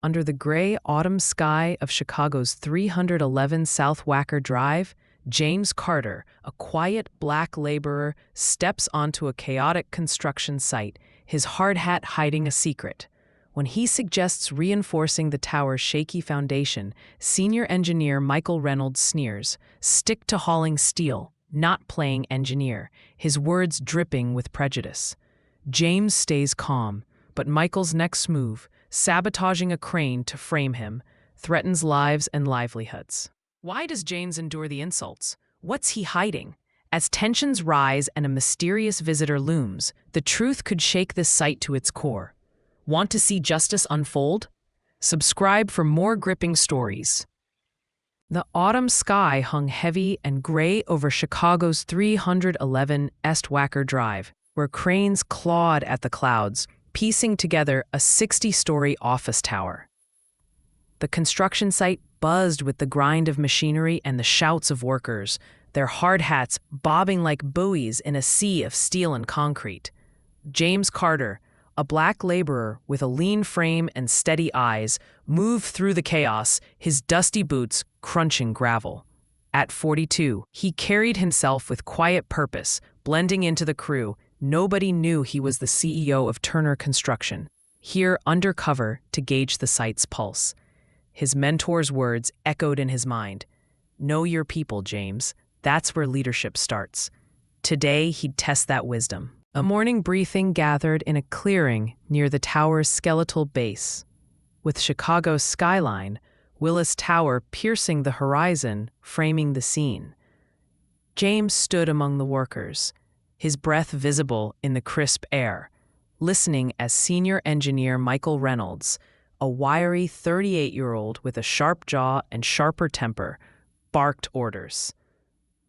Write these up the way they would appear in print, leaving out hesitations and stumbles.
Under the gray autumn sky of Chicago's 311 South Wacker Drive, James Carter, a quiet black laborer, steps onto a chaotic construction site, his hard hat hiding a secret. When he suggests reinforcing the tower's shaky foundation, senior engineer Michael Reynolds sneers, "Stick to hauling steel, not playing engineer," his words dripping with prejudice. James stays calm, but Michael's next move, sabotaging a crane to frame him, threatens lives and livelihoods. Why does James endure the insults? What's he hiding? As tensions rise and a mysterious visitor looms, the truth could shake this site to its core. Want to see justice unfold? Subscribe for more gripping stories. The autumn sky hung heavy and gray over Chicago's 311 East Wacker Drive, where cranes clawed at the clouds, piecing together a 60-story office tower. The construction site buzzed with the grind of machinery and the shouts of workers, their hard hats bobbing like buoys in a sea of steel and concrete. James Carter, a black laborer with a lean frame and steady eyes, moved through the chaos, his dusty boots crunching gravel. At 42, he carried himself with quiet purpose, blending into the crew. Nobody knew he was the CEO of Turner Construction, here undercover to gauge the site's pulse. His mentor's words echoed in his mind. "Know your people, James. That's where leadership starts." Today, he'd test that wisdom. A morning briefing gathered in a clearing near the tower's skeletal base. With Chicago's skyline, Willis Tower piercing the horizon, framing the scene. James stood among the workers, his breath visible in the crisp air, listening as senior engineer Michael Reynolds, a wiry 38-year-old with a sharp jaw and sharper temper, barked orders.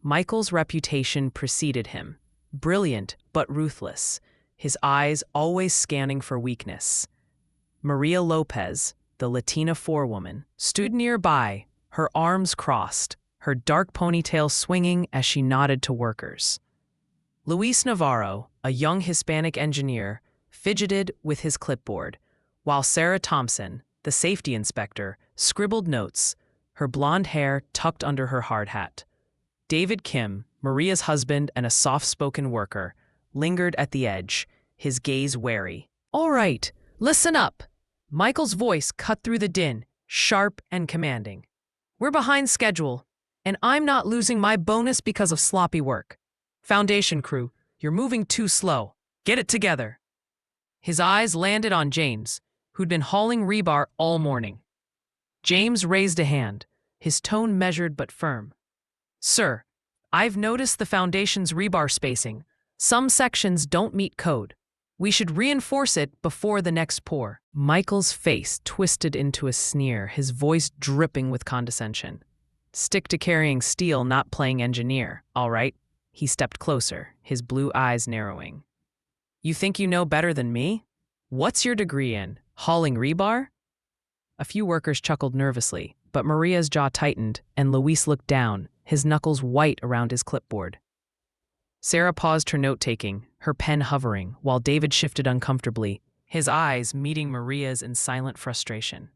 Michael's reputation preceded him, brilliant but ruthless, his eyes always scanning for weakness. Maria Lopez, the Latina forewoman, stood nearby, her arms crossed, her dark ponytail swinging as she nodded to workers. Luis Navarro, a young Hispanic engineer, fidgeted with his clipboard, while Sarah Thompson, the safety inspector, scribbled notes, her blonde hair tucked under her hard hat. David Kim, Maria's husband and a soft-spoken worker, lingered at the edge, his gaze wary. "All right, listen up." Michael's voice cut through the din, sharp and commanding. "We're behind schedule, and I'm not losing my bonus because of sloppy work. Foundation crew, you're moving too slow. Get it together." His eyes landed on James, who'd been hauling rebar all morning. James raised a hand, his tone measured but firm. "Sir, I've noticed the foundation's rebar spacing. Some sections don't meet code. We should reinforce it before the next pour." Michael's face twisted into a sneer, his voice dripping with condescension. "Stick to carrying steel, not playing engineer, all right?" He stepped closer, his blue eyes narrowing. "You think you know better than me? What's your degree in? Hauling rebar?" A few workers chuckled nervously, but Maria's jaw tightened, and Luis looked down, his knuckles white around his clipboard. Sarah paused her note-taking, her pen hovering, while David shifted uncomfortably, his eyes meeting Maria's in silent frustration.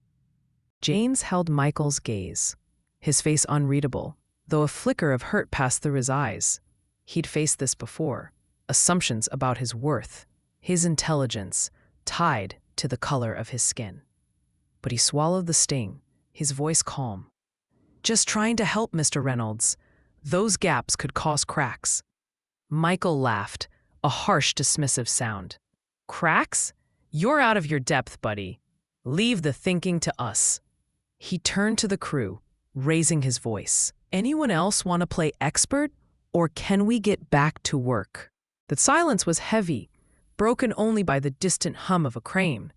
James held Michael's gaze, his face unreadable, though a flicker of hurt passed through his eyes. He'd faced this before, assumptions about his worth, his intelligence, tied to the color of his skin. But he swallowed the sting, his voice calm. "Just trying to help, Mr. Reynolds. Those gaps could cause cracks." Michael laughed, a harsh, dismissive sound. "Cracks? You're out of your depth, buddy. Leave the thinking to us." He turned to the crew, raising his voice. "Anyone else want to play expert? Or can we get back to work?" The silence was heavy, broken only by the distant hum of a crane.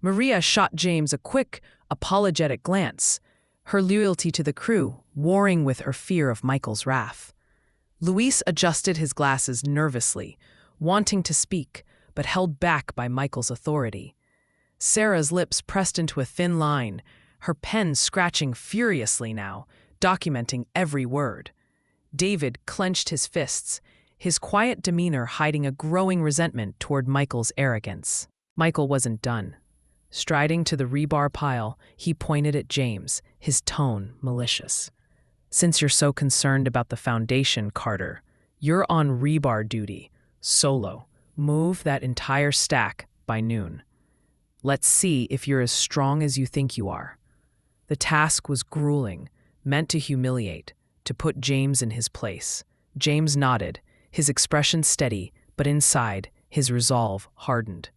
Maria shot James a quick, apologetic glance, her loyalty to the crew warring with her fear of Michael's wrath. Luis adjusted his glasses nervously, wanting to speak, but held back by Michael's authority. Sarah's lips pressed into a thin line, her pen scratching furiously now, documenting every word. David clenched his fists, his quiet demeanor hiding a growing resentment toward Michael's arrogance. Michael wasn't done. Striding to the rebar pile, he pointed at James, his tone malicious. "Since you're so concerned about the foundation, Carter, you're on rebar duty, solo. Move that entire stack by noon. Let's see if you're as strong as you think you are." The task was grueling, meant to humiliate, to put James in his place. James nodded, his expression steady, but inside, his resolve hardened.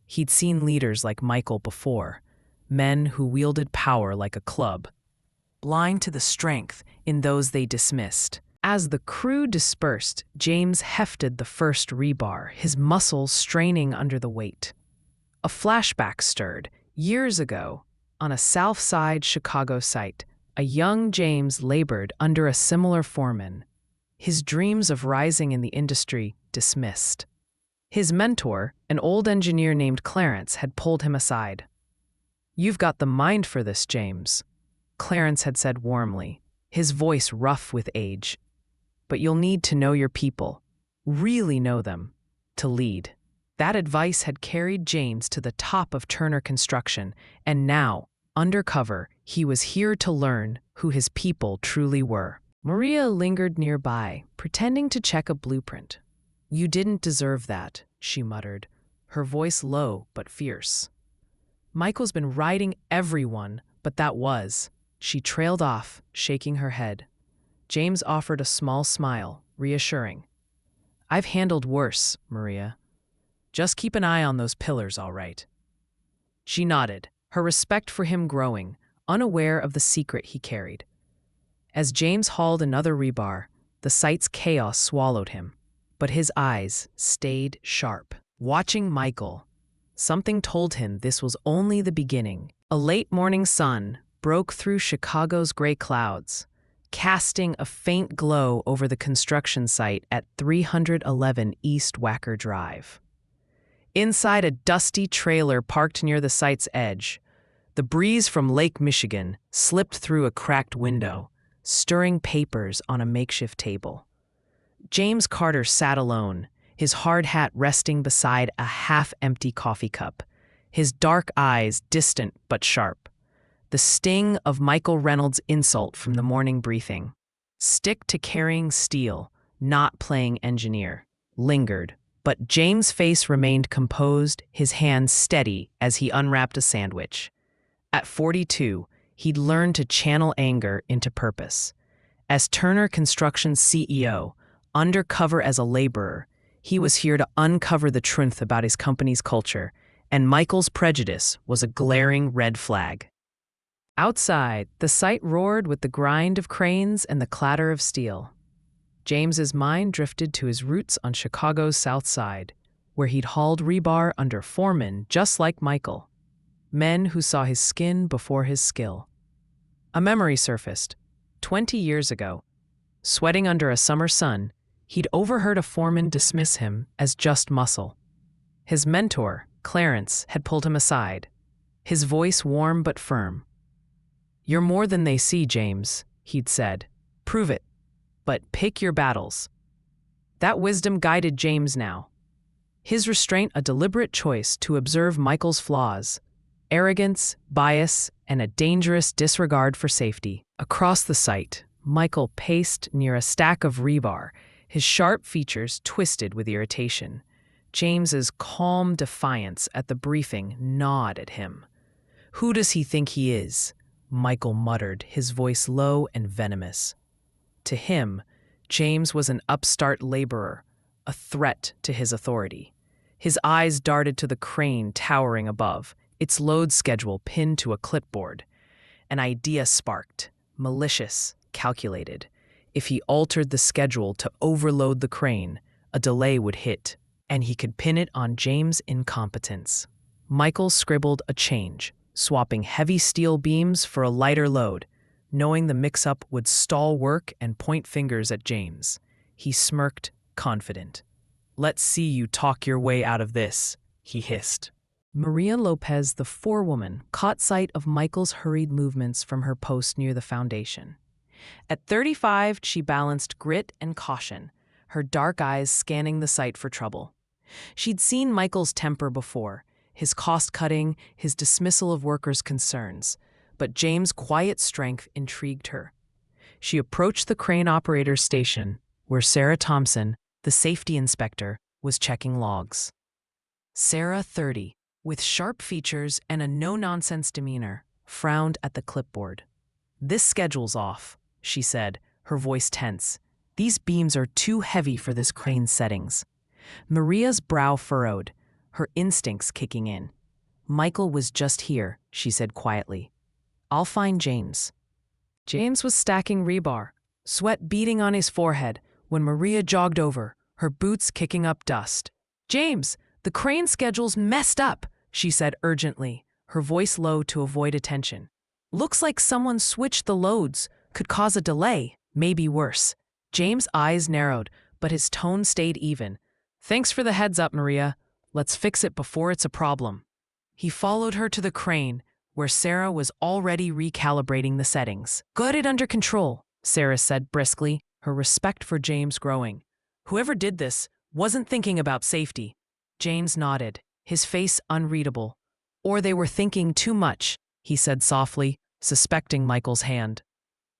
He'd seen leaders like Michael before, men who wielded power like a club, blind to the strength in those they dismissed. As the crew dispersed, James hefted the first rebar, his muscles straining under the weight. A flashback stirred. Years ago, on a South Side Chicago site, a young James labored under a similar foreman, his dreams of rising in the industry dismissed. His mentor, an old engineer named Clarence, had pulled him aside. "You've got the mind for this, James," Clarence had said warmly, his voice rough with age. "But you'll need to know your people, really know them, to lead." That advice had carried James to the top of Turner Construction, and now, undercover, he was here to learn who his people truly were. Maria lingered nearby, pretending to check a blueprint. "You didn't deserve that," she muttered, her voice low but fierce. "Michael's been riding everyone, but that was." She trailed off, shaking her head. James offered a small smile, reassuring. "I've handled worse, Maria. Just keep an eye on those pillars, all right." She nodded, her respect for him growing, unaware of the secret he carried. As James hauled another rebar, the site's chaos swallowed him, but his eyes stayed sharp. Watching Michael, something told him this was only the beginning. A late morning sun broke through Chicago's gray clouds, casting a faint glow over the construction site at 311 East Wacker Drive. Inside a dusty trailer parked near the site's edge, the breeze from Lake Michigan slipped through a cracked window, stirring papers on a makeshift table. James Carter sat alone, his hard hat resting beside a half-empty coffee cup, his dark eyes distant but sharp. The sting of Michael Reynolds' insult from the morning briefing, "Stick to carrying steel, not playing engineer," lingered. But James' face remained composed, his hands steady as he unwrapped a sandwich. At 42, he'd learned to channel anger into purpose. As Turner Construction's CEO, undercover as a laborer, he was here to uncover the truth about his company's culture, and Michael's prejudice was a glaring red flag. Outside, the site roared with the grind of cranes and the clatter of steel. James's mind drifted to his roots on Chicago's South Side, where he'd hauled rebar under foremen just like Michael, men who saw his skin before his skill. A memory surfaced. 20 years ago, sweating under a summer sun, he'd overheard a foreman dismiss him as just muscle. His mentor, Clarence, had pulled him aside, his voice warm but firm. "You're more than they see, James," he'd said. "Prove it. But pick your battles." That wisdom guided James now. His restraint a deliberate choice to observe Michael's flaws, arrogance, bias, and a dangerous disregard for safety. Across the site, Michael paced near a stack of rebar, his sharp features twisted with irritation. James's calm defiance at the briefing gnawed at him. "Who does he think he is?" Michael muttered, his voice low and venomous. To him, James was an upstart laborer, a threat to his authority. His eyes darted to the crane towering above, its load schedule pinned to a clipboard. An idea sparked, malicious, calculated. If he altered the schedule to overload the crane, a delay would hit, and he could pin it on James' incompetence. Michael scribbled a change, swapping heavy steel beams for a lighter load, knowing the mix-up would stall work and point fingers at James. He smirked, confident. "Let's see you talk your way out of this," he hissed. Maria Lopez, the forewoman, caught sight of Michael's hurried movements from her post near the foundation. At 35, she balanced grit and caution, her dark eyes scanning the site for trouble. She'd seen Michael's temper before, his cost-cutting, his dismissal of workers' concerns. But James' quiet strength intrigued her. She approached the crane operator's station, where Sarah Thompson, the safety inspector, was checking logs. Sarah, 30, with sharp features and a no-nonsense demeanor, frowned at the clipboard. "This schedule's off," she said, her voice tense. "These beams are too heavy for this crane's settings." Maria's brow furrowed, her instincts kicking in. "Michael was just here," she said quietly. "I'll find James." James was stacking rebar, sweat beading on his forehead, when Maria jogged over, her boots kicking up dust. "James, the crane schedule's messed up," she said urgently, her voice low to avoid attention. "Looks like someone switched the loads, could cause a delay, maybe worse." James' eyes narrowed, but his tone stayed even. "Thanks for the heads up, Maria. Let's fix it before it's a problem." He followed her to the crane, where Sarah was already recalibrating the settings. "Got it under control," Sarah said briskly, her respect for James growing. "Whoever did this wasn't thinking about safety." James nodded, his face unreadable. "Or they were thinking too much," he said softly, suspecting Michael's hand.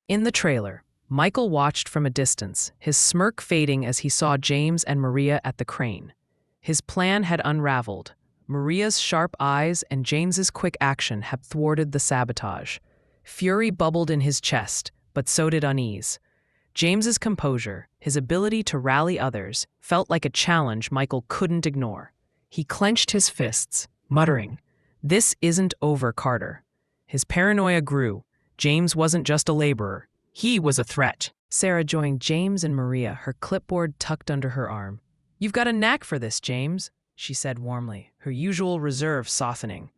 In the trailer, Michael watched from a distance, his smirk fading as he saw James and Maria at the crane. His plan had unraveled. Maria's sharp eyes and James's quick action had thwarted the sabotage. Fury bubbled in his chest, but so did unease. James's composure, his ability to rally others, felt like a challenge Michael couldn't ignore. He clenched his fists, muttering, "This isn't over, Carter." His paranoia grew. James wasn't just a laborer. He was a threat. Sarah joined James and Maria, her clipboard tucked under her arm. "You've got a knack for this, James," she said warmly, her usual reserve softening.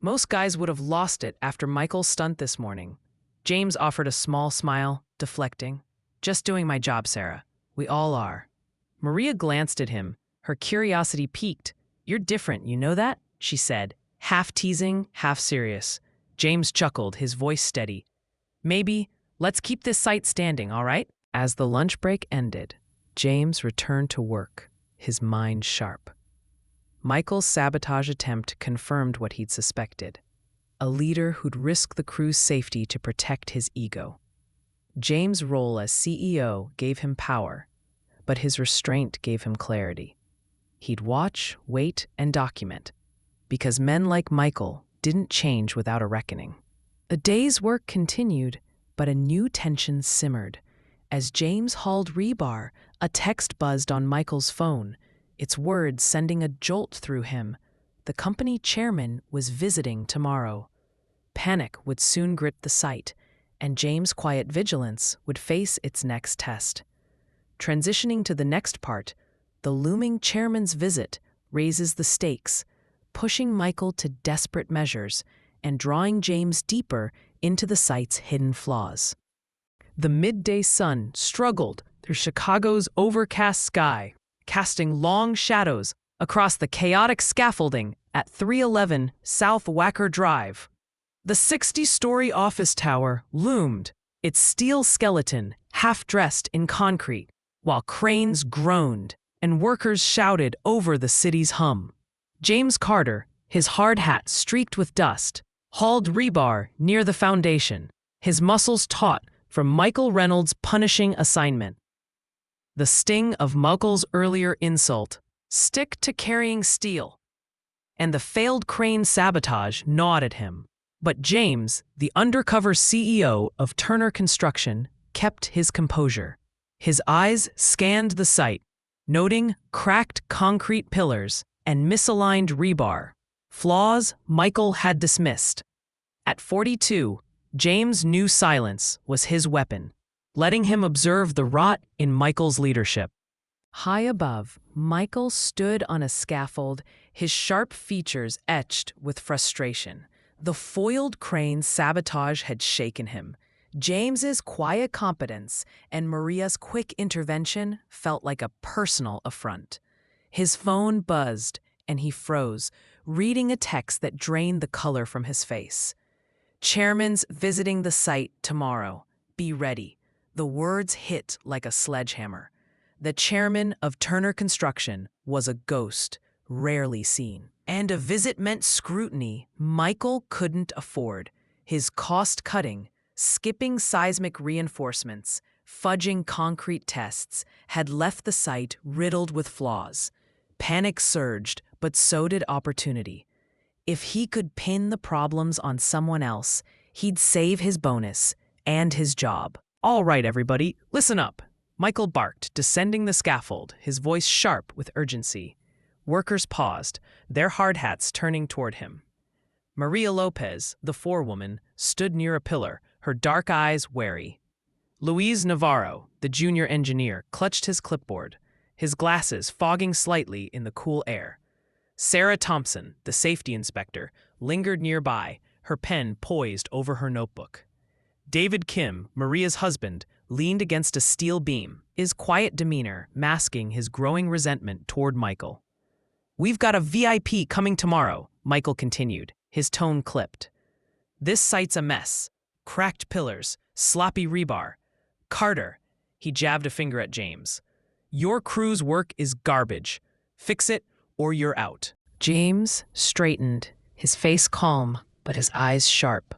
"Most guys would have lost it after Michael's stunt this morning." James offered a small smile, deflecting. "Just doing my job, Sarah. We all are." Maria glanced at him, her curiosity piqued. "You're different, you know that?" she said, half teasing, half serious. James chuckled, his voice steady. "Maybe, let's keep this site standing, all right?" As the lunch break ended, James returned to work, his mind sharp. Michael's sabotage attempt confirmed what he'd suspected. A leader who'd risk the crew's safety to protect his ego. James' role as CEO gave him power, but his restraint gave him clarity. He'd watch, wait, and document, because men like Michael didn't change without a reckoning. The day's work continued, but a new tension simmered. As James hauled rebar, a text buzzed on Michael's phone, its words sending a jolt through him. The company chairman was visiting tomorrow. Panic would soon grip the site, and James' quiet vigilance would face its next test. Transitioning to the next part, the looming chairman's visit raises the stakes, pushing Michael to desperate measures and drawing James deeper into the site's hidden flaws. The midday sun struggled through Chicago's overcast sky, casting long shadows across the chaotic scaffolding at 311 South Wacker Drive. The 60-story office tower loomed, its steel skeleton half-dressed in concrete, while cranes groaned and workers shouted over the city's hum. James Carter, his hard hat streaked with dust, hauled rebar near the foundation, his muscles taut from Michael Reynolds' punishing assignment. The sting of Michael's earlier insult, "Stick to carrying steel," and the failed crane sabotage gnawed at him. But James, the undercover CEO of Turner Construction, kept his composure. His eyes scanned the site, noting cracked concrete pillars and misaligned rebar, flaws Michael had dismissed. At 42, James knew silence was his weapon, letting him observe the rot in Michael's leadership. High above, Michael stood on a scaffold, his sharp features etched with frustration. The foiled crane sabotage had shaken him. James's quiet competence and Maria's quick intervention felt like a personal affront. His phone buzzed, and he froze, reading a text that drained the color from his face. "Chairman's visiting the site tomorrow. Be ready." The words hit like a sledgehammer. The chairman of Turner Construction was a ghost, rarely seen. And a visit meant scrutiny Michael couldn't afford. His cost-cutting, skipping seismic reinforcements, fudging concrete tests had left the site riddled with flaws. Panic surged, but so did opportunity. If he could pin the problems on someone else, he'd save his bonus and his job. All right, everybody, listen up. Michael barked, descending the scaffold, his voice sharp with urgency. Workers paused, their hard hats turning toward him. Maria Lopez, the forewoman, stood near a pillar, her dark eyes wary. Luis Navarro, the junior engineer, clutched his clipboard, his glasses fogging slightly in the cool air. Sarah Thompson, the safety inspector, lingered nearby, her pen poised over her notebook. David Kim, Maria's husband, leaned against a steel beam, his quiet demeanor masking his growing resentment toward Michael. "We've got a VIP coming tomorrow," Michael continued, his tone clipped. "This site's a mess. Cracked pillars, sloppy rebar. Carter," he jabbed a finger at James, "your crew's work is garbage. Fix it or you're out." James straightened, his face calm, but his eyes sharp.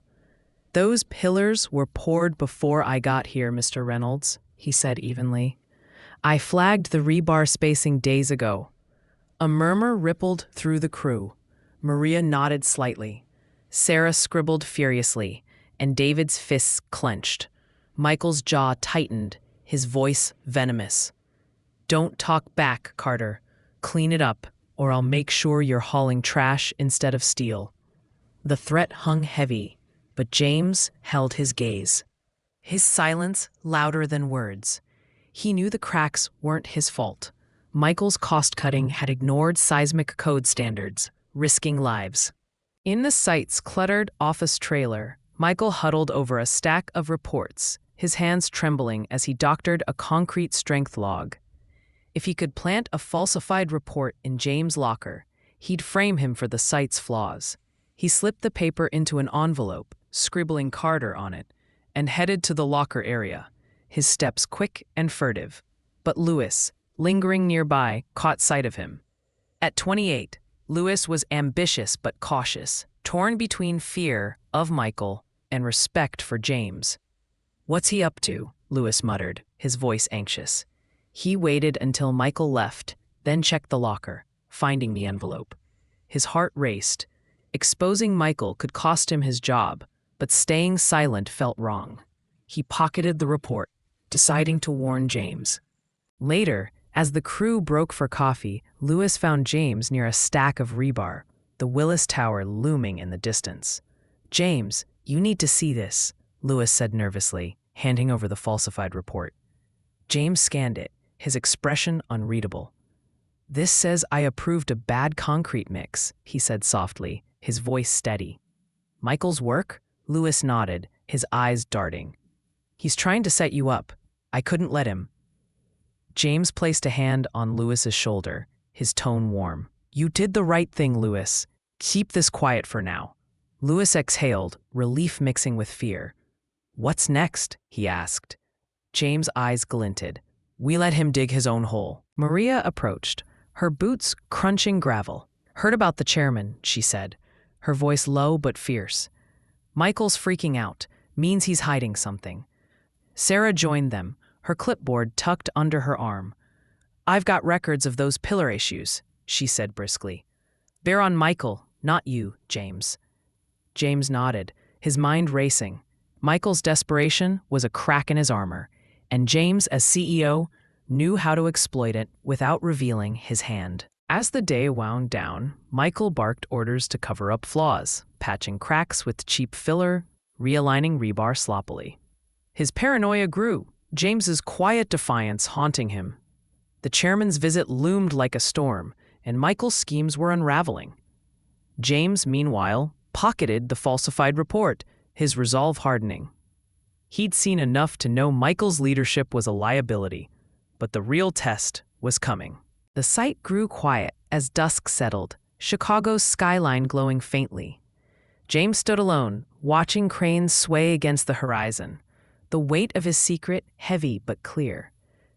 "Those pillars were poured before I got here, Mr. Reynolds," he said evenly. "I flagged the rebar spacing days ago." A murmur rippled through the crew. Maria nodded slightly. Sarah scribbled furiously, and David's fists clenched. Michael's jaw tightened, his voice venomous. "Don't talk back, Carter. Clean it up, or I'll make sure you're hauling trash instead of steel." The threat hung heavy, but James held his gaze. His silence louder than words. He knew the cracks weren't his fault. Michael's cost-cutting had ignored seismic code standards, risking lives. In the site's cluttered office trailer, Michael huddled over a stack of reports, his hands trembling as he doctored a concrete strength log. If he could plant a falsified report in James' locker, he'd frame him for the site's flaws. He slipped the paper into an envelope, scribbling Carter on it, and headed to the locker area, his steps quick and furtive. But Lewis, lingering nearby, caught sight of him. At 28, Lewis was ambitious but cautious, torn between fear of Michael and respect for James. "What's he up to?" Lewis muttered, his voice anxious. He waited until Michael left, then checked the locker, finding the envelope. His heart raced. Exposing Michael could cost him his job, but staying silent felt wrong. He pocketed the report, deciding to warn James. Later, as the crew broke for coffee, Lewis found James near a stack of rebar, the Willis Tower looming in the distance. "James, you need to see this," Lewis said nervously, handing over the falsified report. James scanned it, his expression unreadable. "This says I approved a bad concrete mix," he said softly, his voice steady. "Michael's work?" Lewis nodded, his eyes darting. "He's trying to set you up. I couldn't let him." James placed a hand on Lewis's shoulder, his tone warm. "You did the right thing, Lewis. Keep this quiet for now." Lewis exhaled, relief mixing with fear. "What's next?" he asked. James' eyes glinted. "We let him dig his own hole." Maria approached, her boots crunching gravel. "Heard about the chairman," she said, her voice low but fierce. "Michael's freaking out. Means he's hiding something." Sarah joined them, her clipboard tucked under her arm. "I've got records of those pillar issues," she said briskly. "They're on Michael, not you, James." James nodded, his mind racing. Michael's desperation was a crack in his armor, and James, as CEO, knew how to exploit it without revealing his hand. As the day wound down, Michael barked orders to cover up flaws, patching cracks with cheap filler, realigning rebar sloppily. His paranoia grew, James's quiet defiance haunting him. The chairman's visit loomed like a storm, and Michael's schemes were unraveling. James, meanwhile, pocketed the falsified report, his resolve hardening. He'd seen enough to know Michael's leadership was a liability, but the real test was coming. The site grew quiet as dusk settled, Chicago's skyline glowing faintly. James stood alone, watching cranes sway against the horizon, the weight of his secret heavy but clear.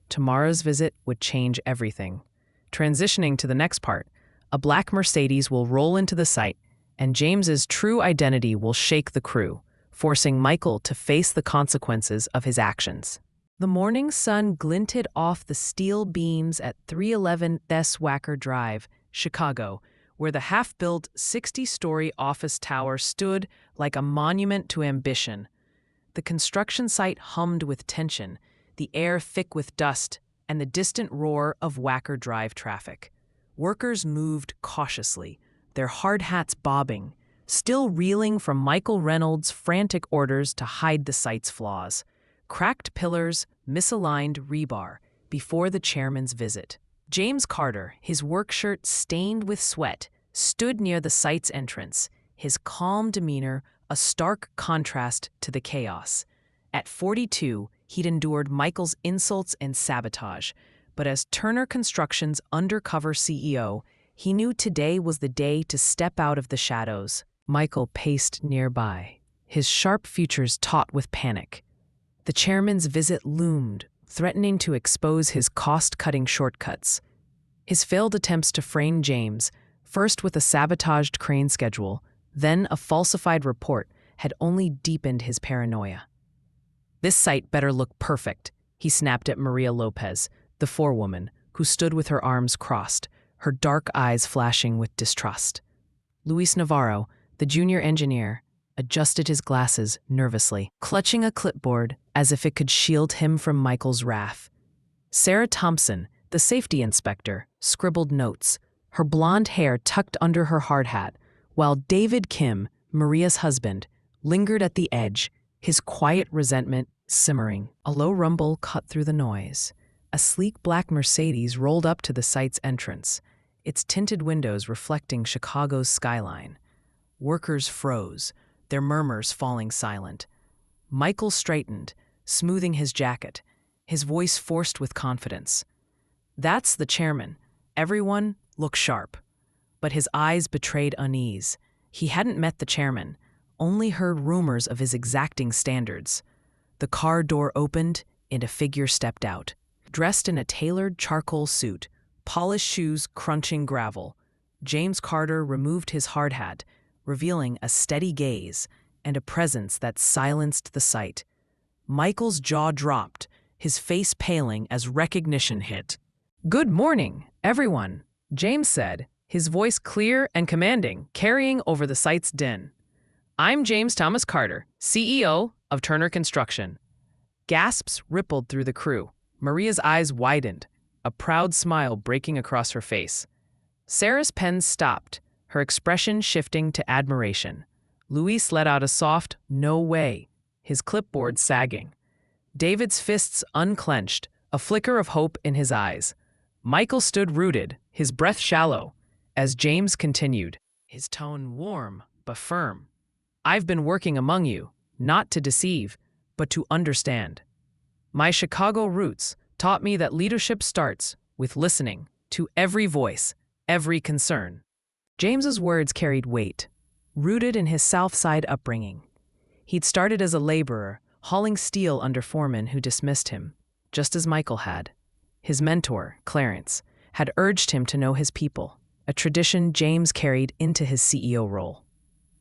Tomorrow's visit would change everything. Transitioning to the next part, a black Mercedes will roll into the site, and James's true identity will shake the crew, forcing Michael to face the consequences of his actions. The morning sun glinted off the steel beams at 311 S. Wacker Drive, Chicago, where the half-built 60-story office tower stood like a monument to ambition. The construction site hummed with tension, the air thick with dust, and the distant roar of Wacker Drive traffic. Workers moved cautiously, their hard hats bobbing, still reeling from Michael Reynolds' frantic orders to hide the site's flaws. Cracked pillars, misaligned rebar, before the chairman's visit. James Carter, his work shirt stained with sweat, stood near the site's entrance, his calm demeanor a stark contrast to the chaos. At 42, he'd endured Michael's insults and sabotage, but as Turner Construction's undercover CEO, he knew today was the day to step out of the shadows. Michael paced nearby, his sharp features taut with panic. The chairman's visit loomed, threatening to expose his cost-cutting shortcuts. His failed attempts to frame James, first with a sabotaged crane schedule, then a falsified report, had only deepened his paranoia. This site better look perfect, he snapped at Maria Lopez, the forewoman, who stood with her arms crossed, her dark eyes flashing with distrust. Luis Navarro, the junior engineer, adjusted his glasses nervously, clutching a clipboard as if it could shield him from Michael's wrath. Sarah Thompson, the safety inspector, scribbled notes, her blonde hair tucked under her hard hat, while David Kim, Maria's husband, lingered at the edge, his quiet resentment simmering. A low rumble cut through the noise. A sleek black Mercedes rolled up to the site's entrance, its tinted windows reflecting Chicago's skyline. Workers froze, their murmurs falling silent. Michael straightened, smoothing his jacket, his voice forced with confidence. "That's the chairman. Everyone, look sharp." But his eyes betrayed unease. He hadn't met the chairman, only heard rumors of his exacting standards. The car door opened, and a figure stepped out. Dressed in a tailored charcoal suit, polished shoes crunching gravel, James Carter removed his hard hat, revealing a steady gaze and a presence that silenced the sight. Michael's jaw dropped, his face paling as recognition hit. "Good morning, everyone," James said, his voice clear and commanding, carrying over the site's din. "I'm James Thomas Carter, CEO of Turner Construction." Gasps rippled through the crew. Maria's eyes widened, a proud smile breaking across her face. Sarah's pen stopped, her expression shifting to admiration. Luis let out a soft, "No way," his clipboard sagging. David's fists unclenched, a flicker of hope in his eyes. Michael stood rooted, his breath shallow, as James continued, his tone warm but firm. "I've been working among you, not to deceive, but to understand. My Chicago roots taught me that leadership starts with listening to every voice, every concern." James's words carried weight, rooted in his South Side upbringing. He'd started as a laborer, hauling steel under foremen who dismissed him, just as Michael had. His mentor, Clarence, had urged him to know his people, a tradition James carried into his CEO role.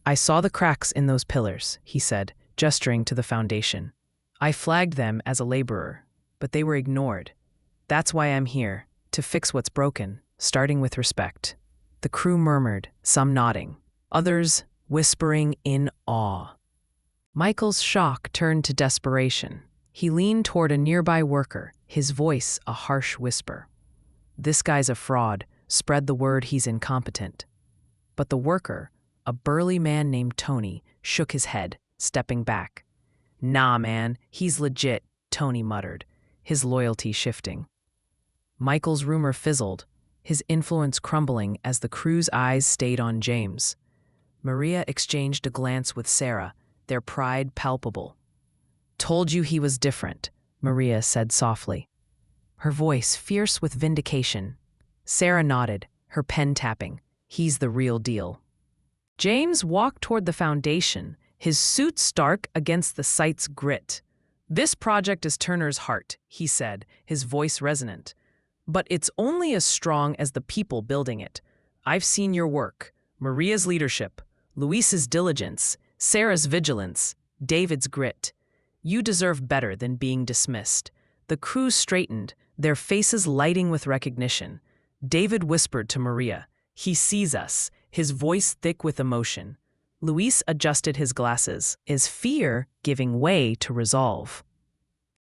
"I saw the cracks in those pillars," he said, gesturing to the foundation. "I flagged them as a laborer, but they were ignored. That's why I'm here, to fix what's broken, starting with respect." The crew murmured, some nodding, others whispering in awe. Michael's shock turned to desperation. He leaned toward a nearby worker, his voice a harsh whisper. "This guy's a fraud. Spread the word he's incompetent." But the worker, a burly man named Tony, shook his head, stepping back. "Nah, man, he's legit," Tony muttered, his loyalty shifting. Michael's rumor fizzled, his influence crumbling as the crew's eyes stayed on James. Maria exchanged a glance with Sarah, their pride palpable. "Told you he was different," Maria said softly, her voice fierce with vindication. Sarah nodded, her pen tapping. "He's the real deal." James walked toward the foundation, his suit stark against the site's grit. "This project is Turner's heart," he said, his voice resonant. "But it's only as strong as the people building it. I've seen your work, Maria's leadership, Luis's diligence, Sarah's vigilance, David's grit. You deserve better than being dismissed. The crew straightened, their faces lighting with recognition. David whispered to Maria, "He sees us," his voice thick with emotion. Luis adjusted his glasses, his fear giving way to resolve.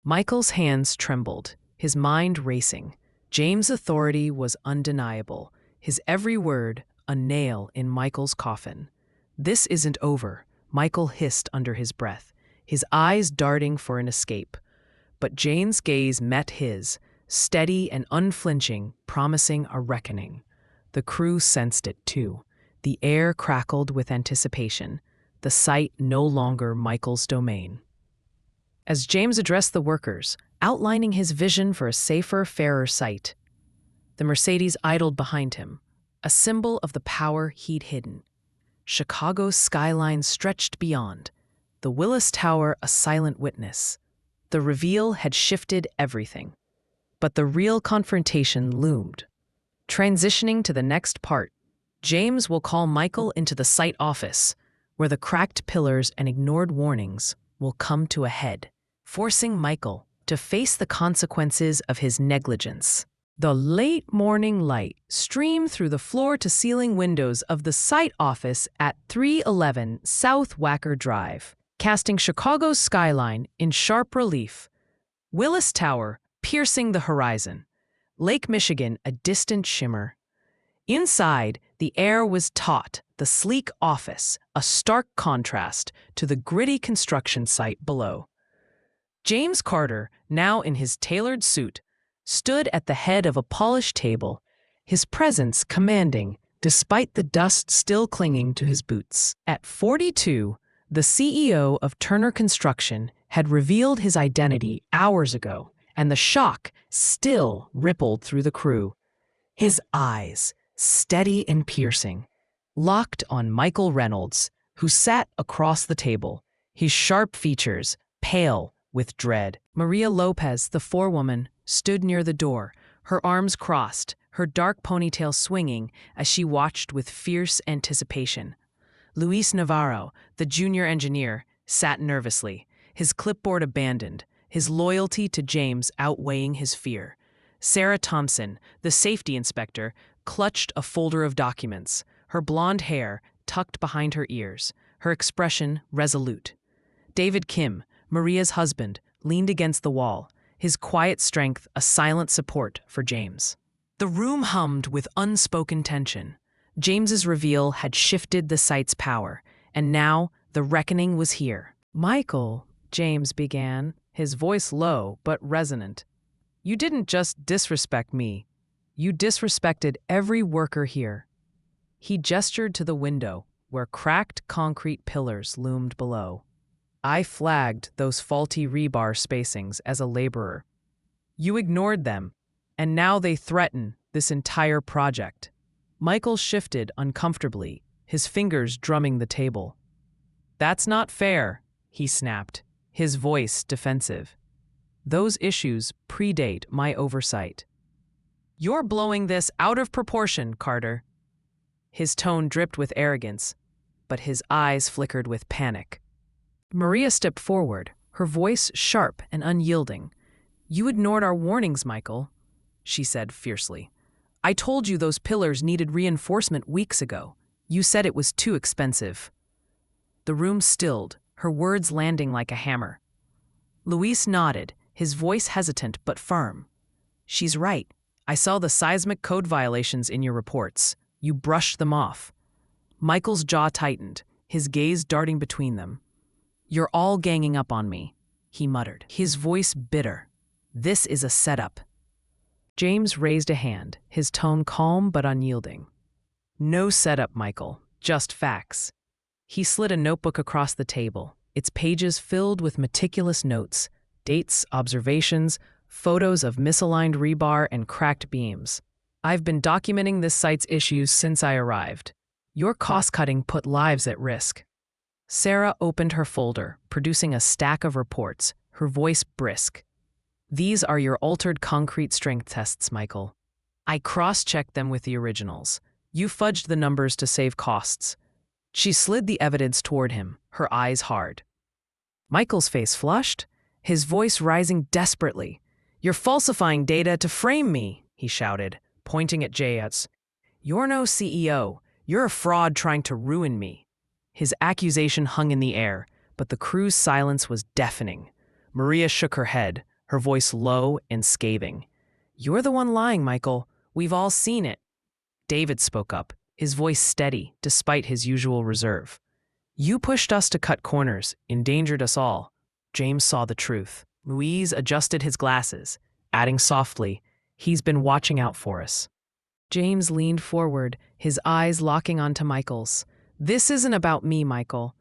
Michael's hands trembled, his mind racing. James' authority was undeniable, his every word a nail in Michael's coffin. "This isn't over," Michael hissed under his breath, his eyes darting for an escape. But James' gaze met his, steady and unflinching, promising a reckoning. The crew sensed it too. The air crackled with anticipation, the site no longer Michael's domain. As James addressed the workers, outlining his vision for a safer, fairer site, the Mercedes idled behind him, a symbol of the power he'd hidden. Chicago's skyline stretched beyond, the Willis Tower a silent witness. The reveal had shifted everything. But the real confrontation loomed. Transitioning to the next part, James will call Michael into the site office, where the cracked pillars and ignored warnings will come to a head, forcing Michael to face the consequences of his negligence. The late morning light streamed through the floor-to-ceiling windows of the site office at 311 South Wacker Drive, casting Chicago's skyline in sharp relief. Willis Tower piercing the horizon, Lake Michigan a distant shimmer. Inside, the air was taut, the sleek office, a stark contrast to the gritty construction site below. James Carter, now in his tailored suit, stood at the head of a polished table, his presence commanding, despite the dust still clinging to his boots. At 42, the CEO of Turner Construction had revealed his identity hours ago, and the shock still rippled through the crew. His eyes, steady and piercing, locked on Michael Reynolds, who sat across the table, his sharp features pale with dread. Maria Lopez, the forewoman, stood near the door, her arms crossed, her dark ponytail swinging as she watched with fierce anticipation. Luis Navarro, the junior engineer, sat nervously, his clipboard abandoned, his loyalty to James outweighing his fear. Sarah Thompson, the safety inspector, clutched a folder of documents, her blonde hair tucked behind her ears, her expression resolute. David Kim, Maria's husband, leaned against the wall, his quiet strength a silent support for James. The room hummed with unspoken tension. James's reveal had shifted the site's power, and now the reckoning was here. "Michael," James began, his voice low but resonant, "you didn't just disrespect me. You disrespected every worker here." He gestured to the window, where cracked concrete pillars loomed below. "I flagged those faulty rebar spacings as a laborer. You ignored them, and now they threaten this entire project." Michael shifted uncomfortably, his fingers drumming the table. "That's not fair," he snapped, his voice defensive. "Those issues predate my oversight." "You're blowing this out of proportion, Carter." His tone dripped with arrogance, but his eyes flickered with panic. Maria stepped forward, her voice sharp and unyielding. "You ignored our warnings, Michael," she said fiercely. "I told you those pillars needed reinforcement weeks ago. You said it was too expensive." The room stilled, her words landing like a hammer. Luis nodded, his voice hesitant but firm. "She's right. I saw the seismic code violations in your reports. You brushed them off." Michael's jaw tightened, his gaze darting between them. "You're all ganging up on me," he muttered, his voice bitter. "This is a setup." James raised a hand, his tone calm but unyielding. "No setup, Michael, just facts." He slid a notebook across the table, its pages filled with meticulous notes, dates, observations, photos of misaligned rebar and cracked beams. "I've been documenting this site's issues since I arrived. Your cost-cutting put lives at risk." Sarah opened her folder, producing a stack of reports, her voice brisk. "These are your altered concrete strength tests, Michael. I cross-checked them with the originals. You fudged the numbers to save costs. She slid the evidence toward him, her eyes hard. Michael's face flushed, his voice rising desperately. You're falsifying data to frame me, he shouted, pointing at J.S. You're no CEO. You're a fraud trying to ruin me. His accusation hung in the air, but the crew's silence was deafening. Maria shook her head, her voice low and scathing. You're the one lying, Michael. We've all seen it. David spoke up, his voice steady despite his usual reserve. You pushed us to cut corners, endangered us all. James saw the truth. Louise adjusted his glasses, adding softly, He's been watching out for us. James leaned forward, his eyes locking onto Michael's. This isn't about me, Michael.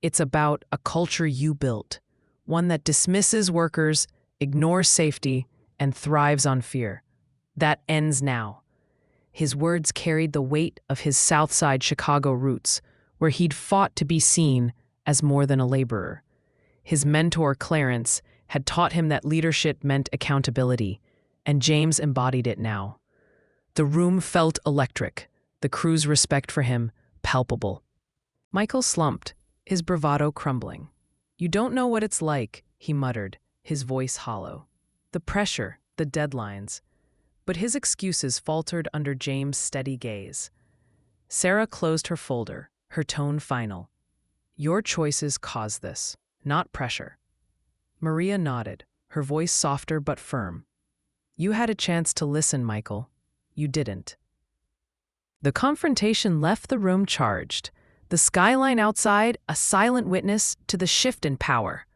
It's about a culture you built, one that dismisses workers, ignores safety, and thrives on fear. That ends now. His words carried the weight of his Southside Chicago roots, where he'd fought to be seen as more than a laborer. His mentor, Clarence, had taught him that leadership meant accountability, and James embodied it now. The room felt electric, the crew's respect for him palpable. Michael slumped, his bravado crumbling. You don't know what it's like, he muttered, his voice hollow. The pressure, the deadlines. But his excuses faltered under James' steady gaze. Sarah closed her folder, her tone final. Your choices caused this, not pressure. Maria nodded, her voice softer but firm. You had a chance to listen, Michael. You didn't. The confrontation left the room charged, the skyline outside a silent witness to the shift in power.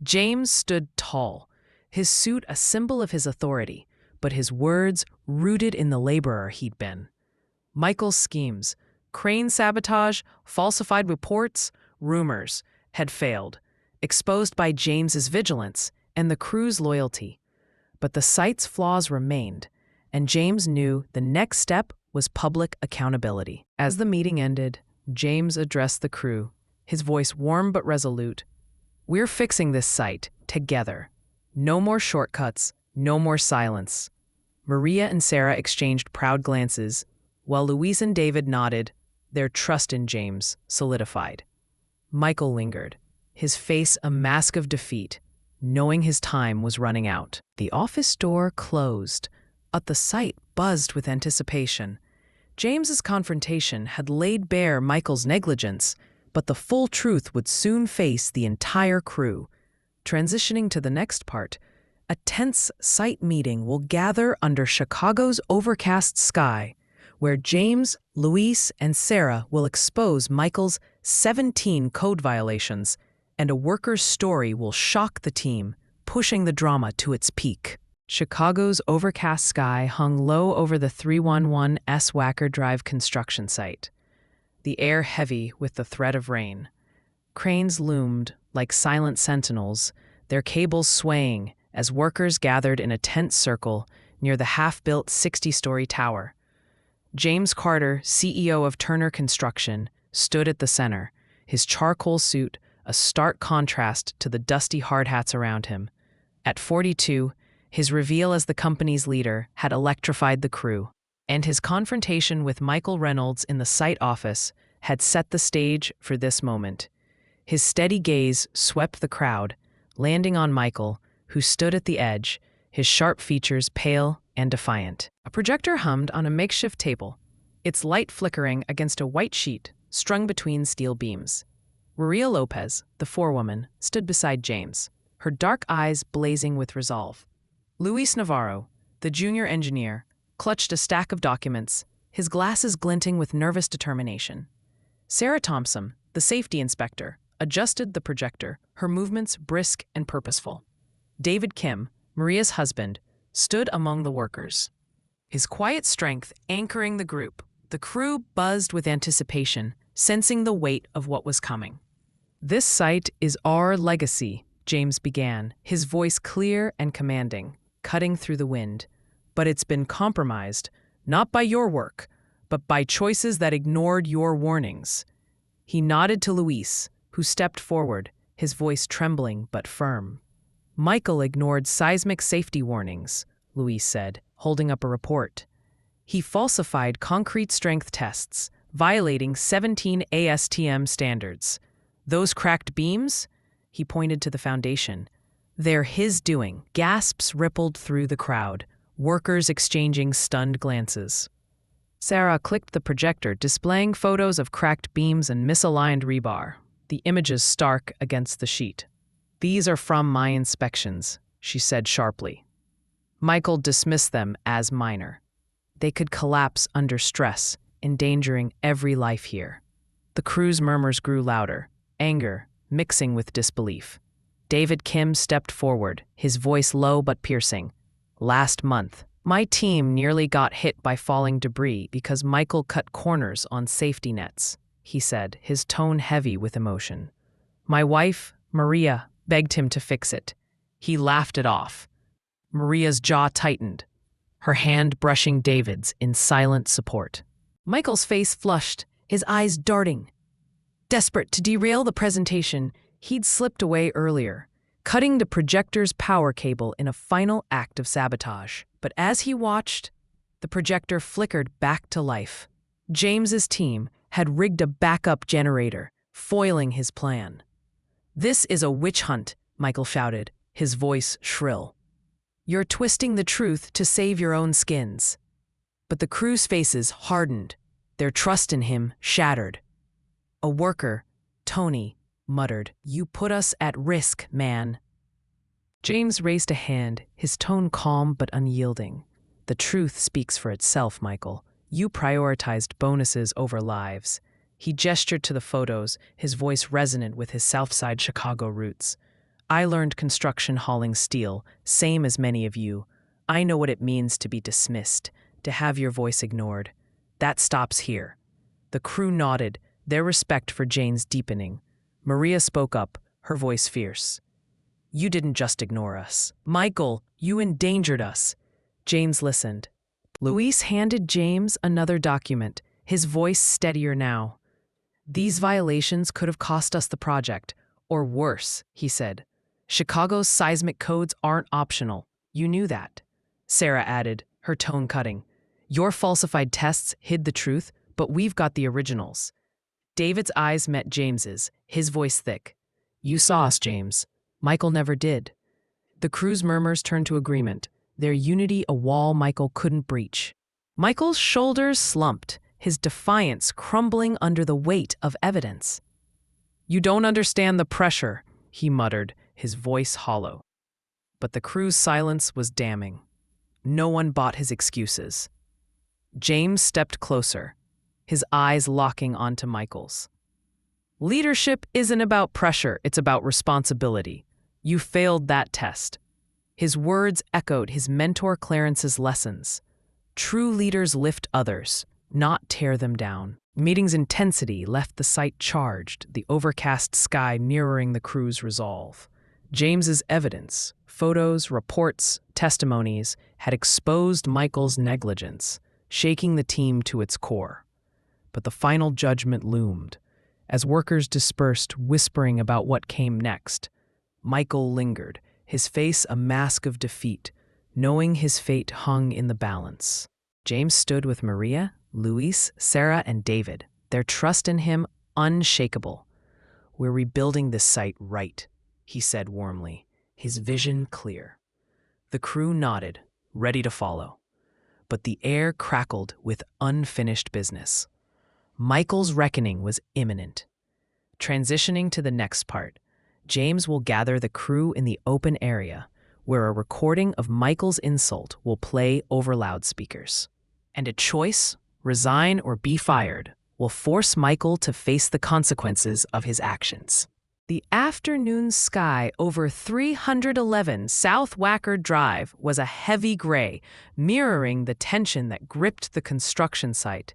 James stood tall, his suit a symbol of his authority, but his words rooted in the laborer he'd been. Michael's schemes, crane sabotage, falsified reports, rumors, had failed, exposed by James's vigilance and the crew's loyalty. But the site's flaws remained, and James knew the next step was public accountability. As the meeting ended, James addressed the crew, his voice warm but resolute. We're fixing this site, together. No more shortcuts, no more silence. Maria and Sarah exchanged proud glances, while Louise and David nodded, their trust in James solidified. Michael lingered, his face a mask of defeat, knowing his time was running out. The office door closed, but the site buzzed with anticipation. James's confrontation had laid bare Michael's negligence, but the full truth would soon face the entire crew. Transitioning to the next part, a tense site meeting will gather under Chicago's overcast sky, where James, Louise, and Sarah will expose Michael's 17 code violations, and a worker's story will shock the team, pushing the drama to its peak. Chicago's overcast sky hung low over the 311 S. Wacker Drive construction site, the air heavy with the threat of rain. Cranes loomed like silent sentinels, their cables swaying as workers gathered in a tense circle near the half-built 60-story tower. James Carter, CEO of Turner Construction, stood at the center, his charcoal suit a stark contrast to the dusty hard hats around him. At 42, his reveal as the company's leader had electrified the crew, and his confrontation with Michael Reynolds in the site office had set the stage for this moment. His steady gaze swept the crowd, landing on Michael, who stood at the edge, his sharp features pale and defiant. A projector hummed on a makeshift table, its light flickering against a white sheet strung between steel beams. Maria Lopez, the forewoman, stood beside James, her dark eyes blazing with resolve. Luis Navarro, the junior engineer, clutched a stack of documents, his glasses glinting with nervous determination. Sarah Thompson, the safety inspector, adjusted the projector, her movements brisk and purposeful. David Kim, Maria's husband, stood among the workers, his quiet strength anchoring the group. The crew buzzed with anticipation, sensing the weight of what was coming. This site is our legacy, James began, his voice clear and commanding, cutting through the wind. But it's been compromised, not by your work, but by choices that ignored your warnings. He nodded to Luis, who stepped forward, his voice trembling but firm. Michael ignored seismic safety warnings, Luis said, holding up a report. He falsified concrete strength tests, violating 17 ASTM standards. Those cracked beams? He pointed to the foundation. They're his doing. Gasps rippled through the crowd, workers exchanging stunned glances. Sarah clicked the projector, displaying photos of cracked beams and misaligned rebar, the images stark against the sheet. "These are from my inspections," she said sharply. Michael dismissed them as minor. They could collapse under stress, endangering every life here. The crew's murmurs grew louder, anger mixing with disbelief. David Kim stepped forward, his voice low but piercing. "Last month, my team nearly got hit by falling debris because Michael cut corners on safety nets," he said, his tone heavy with emotion. "My wife, Maria, begged him to fix it. He laughed it off." Maria's jaw tightened, her hand brushing David's in silent support. Michael's face flushed, his eyes darting. Desperate to derail the presentation, he'd slipped away earlier, cutting the projector's power cable in a final act of sabotage. But as he watched, the projector flickered back to life. James's team had rigged a backup generator, foiling his plan. "This is a witch hunt," Michael shouted, his voice shrill. "You're twisting the truth to save your own skins." But the crew's faces hardened, their trust in him shattered. A worker, Tony, muttered, "You put us at risk, man." James raised a hand, his tone calm but unyielding. "The truth speaks for itself, Michael. You prioritized bonuses over lives." He gestured to the photos, his voice resonant with his Southside Chicago roots. "I learned construction hauling steel, same as many of you. I know what it means to be dismissed, to have your voice ignored. That stops here." The crew nodded, their respect for Jane's deepening. Maria spoke up, her voice fierce. "You didn't just ignore us. Michael, you endangered us." James listened. Luis handed James another document, his voice steadier now. "These violations could have cost us the project, or worse," he said. "Chicago's seismic codes aren't optional. You knew that." Sarah added, her tone cutting. "Your falsified tests hid the truth, but we've got the originals." David's eyes met James's, his voice thick. "You saw us, James. Michael never did." The crew's murmurs turned to agreement, their unity a wall Michael couldn't breach. Michael's shoulders slumped, his defiance crumbling under the weight of evidence. "You don't understand the pressure," he muttered, his voice hollow. But the crew's silence was damning. No one bought his excuses. James stepped closer, his eyes locking onto Michael's. "Leadership isn't about pressure, it's about responsibility. You failed that test." His words echoed his mentor Clarence's lessons. True leaders lift others, not tear them down. Meeting's intensity left the site charged, the overcast sky mirroring the crew's resolve. James's evidence, photos, reports, testimonies, had exposed Michael's negligence, shaking the team to its core. But the final judgment loomed. As workers dispersed, whispering about what came next, Michael lingered, his face a mask of defeat, knowing his fate hung in the balance. James stood with Maria, Luis, Sarah, and David, their trust in him unshakable. "We're rebuilding this site right," he said warmly, his vision clear. The crew nodded, ready to follow. But the air crackled with unfinished business. Michael's reckoning was imminent. Transitioning to the next part, James will gather the crew in the open area, where a recording of Michael's insult will play over loudspeakers. And a choice, resign or be fired, will force Michael to face the consequences of his actions. The afternoon sky over 311 South Wacker Drive was a heavy gray, mirroring the tension that gripped the construction site.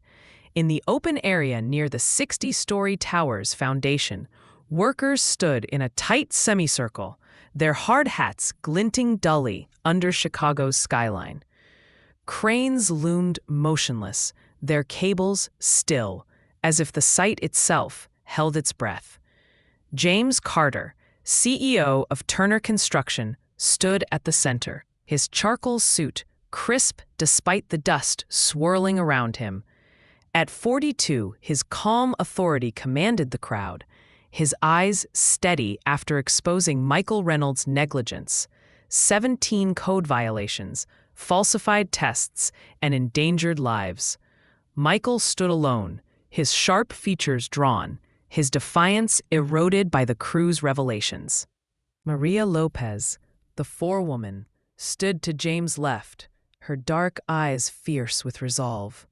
In the open area near the 60-story tower's foundation, workers stood in a tight semicircle, their hard hats glinting dully under Chicago's skyline. Cranes loomed motionless, their cables still, as if the site itself held its breath. James Carter, CEO of Turner Construction, stood at the center, his charcoal suit crisp despite the dust swirling around him. At 42, his calm authority commanded the crowd, his eyes steady after exposing Michael Reynolds' negligence, 17 code violations, falsified tests, and endangered lives. Michael stood alone, his sharp features drawn, his defiance eroded by the crew's revelations. Maria Lopez, the forewoman, stood to James' left, her dark eyes fierce with resolve.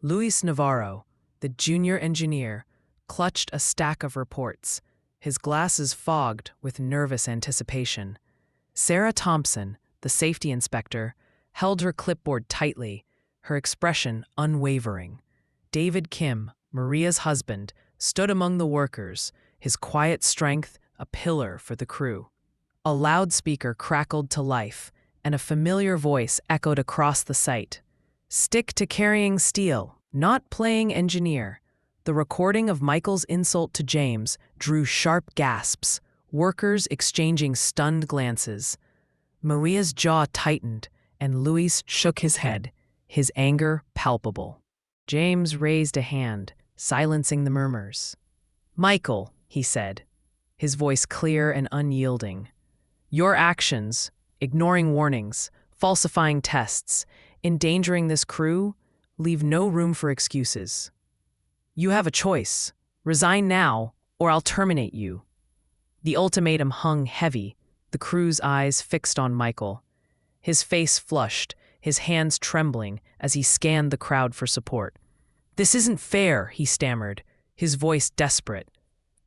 Luis Navarro, the junior engineer, clutched a stack of reports, his glasses fogged with nervous anticipation. Sarah Thompson, the safety inspector, held her clipboard tightly, her expression unwavering. David Kim, Maria's husband, stood among the workers, his quiet strength a pillar for the crew. A loudspeaker crackled to life, and a familiar voice echoed across the site. "Stick to carrying steel, not playing engineer." The recording of Michael's insult to James drew sharp gasps, workers exchanging stunned glances. Maria's jaw tightened, and Luis shook his head, his anger palpable. James raised a hand, silencing the murmurs. "Michael," he said, his voice clear and unyielding, "your actions, ignoring warnings, falsifying tests, endangering this crew, leave no room for excuses. You have a choice. Resign now, or I'll terminate you." The ultimatum hung heavy, the crew's eyes fixed on Michael. His face flushed, his hands trembling as he scanned the crowd for support. "This isn't fair," he stammered, his voice desperate.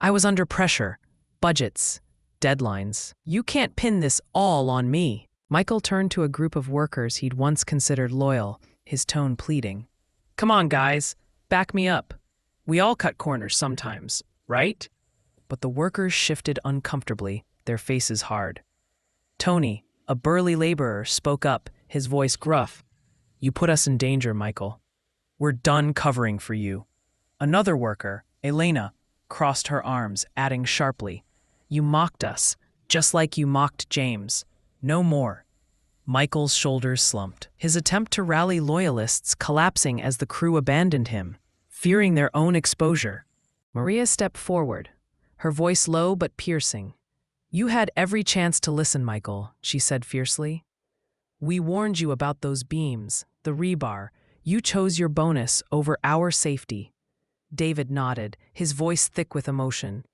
"I was under pressure. Budgets. Deadlines. You can't pin this all on me." Michael turned to a group of workers he'd once considered loyal, his tone pleading. "Come on, guys. Back me up. We all cut corners sometimes, right?" But the workers shifted uncomfortably, their faces hard. Tony, a burly laborer, spoke up, his voice gruff. "You put us in danger, Michael. We're done covering for you." Another worker, Elena, crossed her arms, adding sharply, "You mocked us, just like you mocked James. No more." Michael's shoulders slumped, his attempt to rally loyalists collapsing as the crew abandoned him, fearing their own exposure. Maria stepped forward, her voice low but piercing. "You had every chance to listen, Michael," she said fiercely. "We warned you about those beams, the rebar. You chose your bonus over our safety." David nodded, his voice thick with emotion.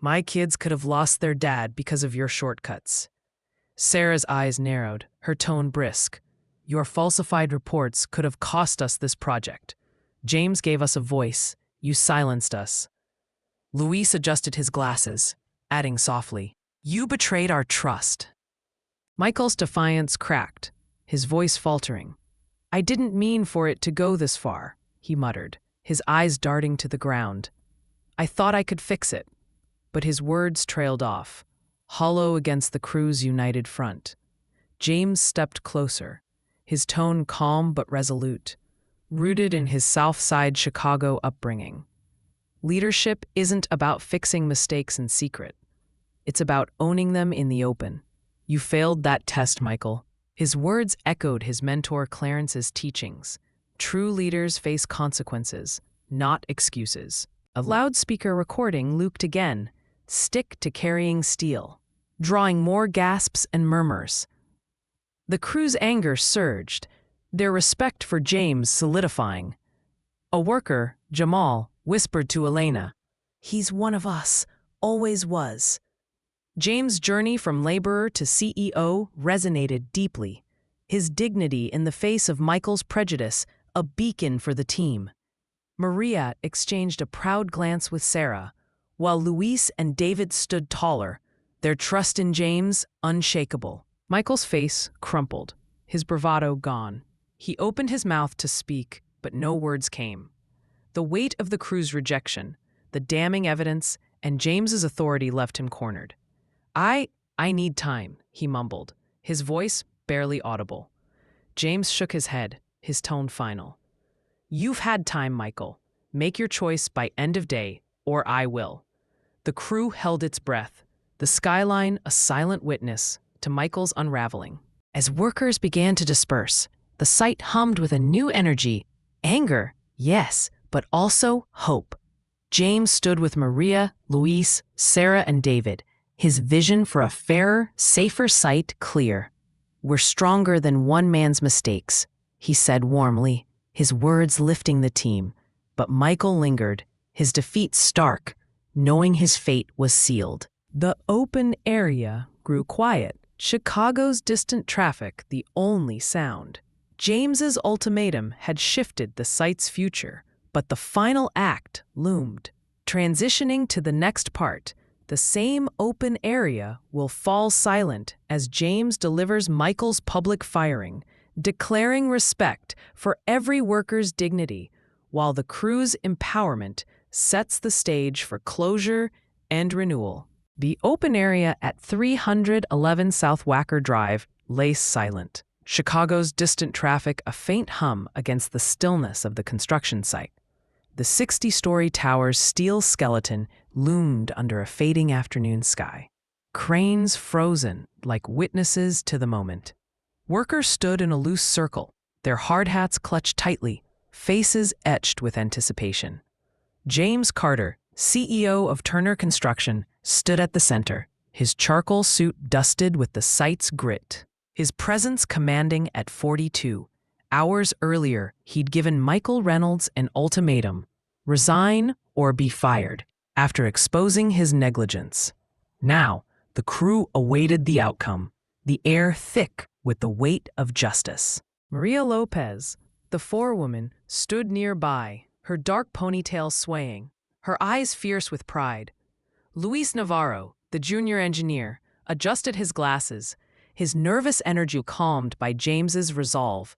"My kids could have lost their dad because of your shortcuts." Sarah's eyes narrowed, her tone brisk. "Your falsified reports could have cost us this project. James gave us a voice. You silenced us." Luis adjusted his glasses, adding softly, "You betrayed our trust." Michael's defiance cracked, his voice faltering. "I didn't mean for it to go this far," he muttered, his eyes darting to the ground. "I thought I could fix it." But his words trailed off, hollow against the crew's united front. James stepped closer, his tone calm but resolute, rooted in his South Side Chicago upbringing. Leadership isn't about fixing mistakes in secret. It's about owning them in the open. You failed that test, Michael. His words echoed his mentor Clarence's teachings. True leaders face consequences, not excuses. A loudspeaker recording looped again. "Stick to carrying steel," drawing more gasps and murmurs. The crew's anger surged, their respect for James solidifying. A worker, Jamal, whispered to Elena, "He's one of us, always was." James' journey from laborer to CEO resonated deeply, his dignity in the face of Michael's prejudice a beacon for the team. Maria exchanged a proud glance with Sarah, while Luis and David stood taller, their trust in James unshakable. Michael's face crumpled, his bravado gone. He opened his mouth to speak, but no words came. The weight of the crew's rejection, the damning evidence, and James's authority left him cornered. I need time," he mumbled, his voice barely audible. James shook his head, his tone final. "You've had time, Michael. Make your choice by end of day, or I will." The crew held its breath, the skyline a silent witness to Michael's unraveling. As workers began to disperse, The site hummed with a new energy. Anger, yes, but also hope. James stood with Maria, Luis, Sarah, and David, his vision for a fairer, safer site clear. "We're stronger than one man's mistakes," he said warmly, his words lifting the team. But Michael lingered, his defeat stark, knowing his fate was sealed. The open area grew quiet, Chicago's distant traffic the only sound. James's ultimatum had shifted the site's future, but the final act loomed. Transitioning to the next part, the same open area will fall silent as James delivers Michael's public firing, declaring respect for every worker's dignity, while the crew's empowerment sets the stage for closure and renewal. The open area at 311 South Wacker Drive lay silent, Chicago's distant traffic a faint hum against the stillness of the construction site. The 60-story tower's steel skeleton loomed under a fading afternoon sky. Cranes frozen like witnesses to the moment. Workers stood in a loose circle, their hard hats clutched tightly, faces etched with anticipation. James Carter, CEO of Turner Construction, stood at the center, his charcoal suit dusted with the site's grit. His presence commanding at 42. Hours earlier, he'd given Michael Reynolds an ultimatum: resign or be fired, after exposing his negligence. Now, the crew awaited the outcome, the air thick with the weight of justice. Maria Lopez, the forewoman, stood nearby, her dark ponytail swaying, her eyes fierce with pride. Luis Navarro, the junior engineer, adjusted his glasses, his nervous energy calmed by James's resolve.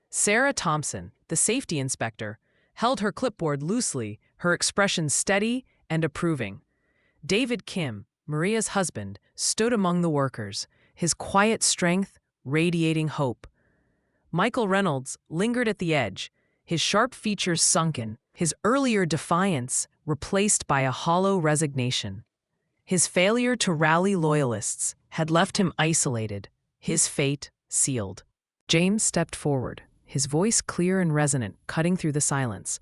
Sarah Thompson, the safety inspector, held her clipboard loosely, her expression steady and approving. David Kim, Maria's husband, stood among the workers, his quiet strength radiating hope. Michael Reynolds lingered at the edge, his sharp features sunken, his earlier defiance replaced by a hollow resignation. His failure to rally loyalists had left him isolated, his fate sealed. James stepped forward, his voice clear and resonant, cutting through the silence.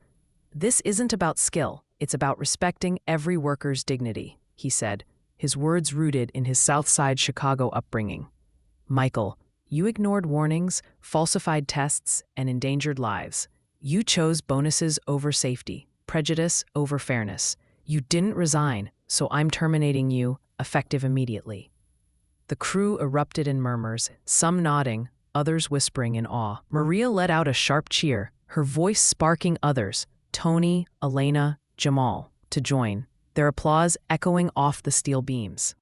"This isn't about skill, it's about respecting every worker's dignity," he said, his words rooted in his South Side Chicago upbringing. "Michael, you ignored warnings, falsified tests, and endangered lives. You chose bonuses over safety, prejudice over fairness. You didn't resign, so I'm terminating you, effective immediately." The crew erupted in murmurs, some nodding, others whispering in awe. Maria let out a sharp cheer, her voice sparking others, Tony, Elena, Jamal, to join, their applause echoing off the steel beams.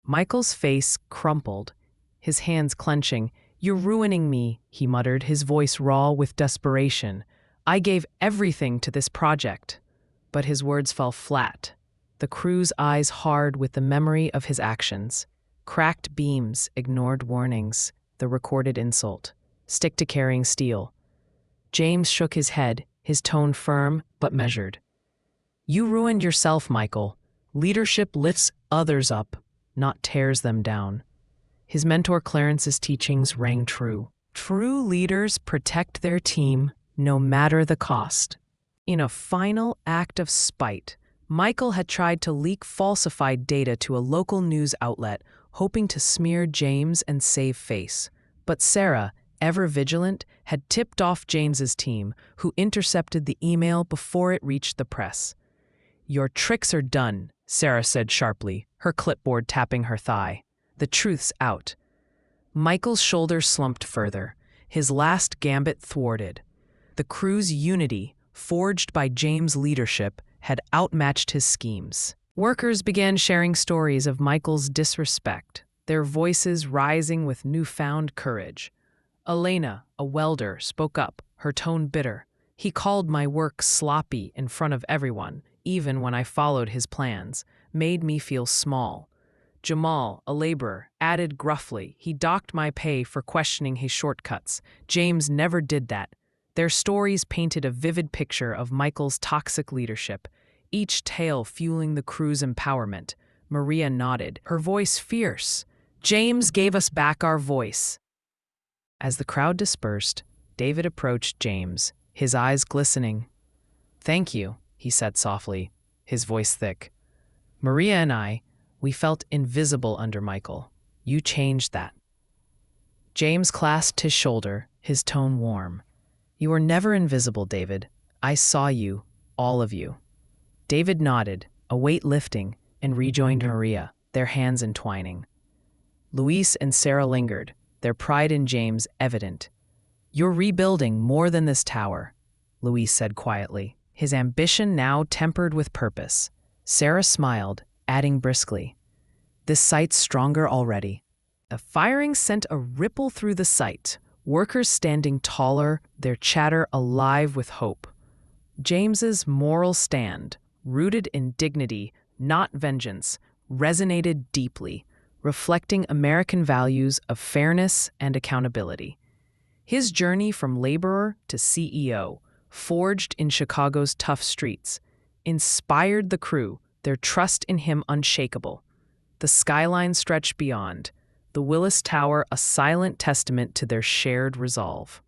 Michael's face crumpled, his hands clenching. "You're ruining me," he muttered, his voice raw with desperation. "I gave everything to this project." But his words fell flat, the crew's eyes hard with the memory of his actions. Cracked beams, ignored warnings, the recorded insult. Stick to carrying steel. James shook his head, his tone firm but measured. "You ruined yourself, Michael. Leadership lifts others up, not tears them down." His mentor Clarence's teachings rang true. True leaders protect their team, no matter the cost. In a final act of spite, Michael had tried to leak falsified data to a local news outlet, hoping to smear James and save face. But Sarah, ever vigilant, had tipped off James's team, who intercepted the email before it reached the press. "Your tricks are done," Sarah said sharply, her clipboard tapping her thigh. "The truth's out." Michael's shoulders slumped further, his last gambit thwarted. The crew's unity, forged by James' leadership, had outmatched his schemes. Workers began sharing stories of Michael's disrespect, their voices rising with newfound courage. Elena, a welder, spoke up, her tone bitter. "He called my work sloppy in front of everyone, even when I followed his plans, made me feel small." Jamal, a laborer, added gruffly, "He docked my pay for questioning his shortcuts. James never did that." Their stories painted a vivid picture of Michael's toxic leadership, each tale fueling the crew's empowerment. Maria nodded, her voice fierce. "James gave us back our voice." As the crowd dispersed, David approached James, his eyes glistening. "Thank you," he said softly, his voice thick. "Maria and we felt invisible under Michael. You changed that." James clasped his shoulder, his tone warm. "You were never invisible, David. I saw you, all of you." David nodded, a weight lifting, and rejoined Maria, their hands entwining. Luis and Sarah lingered, their pride in James evident. "You're rebuilding more than this tower," Luis said quietly, his ambition now tempered with purpose. Sarah smiled, adding briskly, "This site's stronger already." The firing sent a ripple through the site, workers standing taller, their chatter alive with hope. James's moral stand, rooted in dignity, not vengeance, resonated deeply, reflecting American values of fairness and accountability. His journey from laborer to CEO, forged in Chicago's tough streets, inspired the crew, their trust in him unshakable. The skyline stretched beyond, the Willis Tower a silent testament to their shared resolve.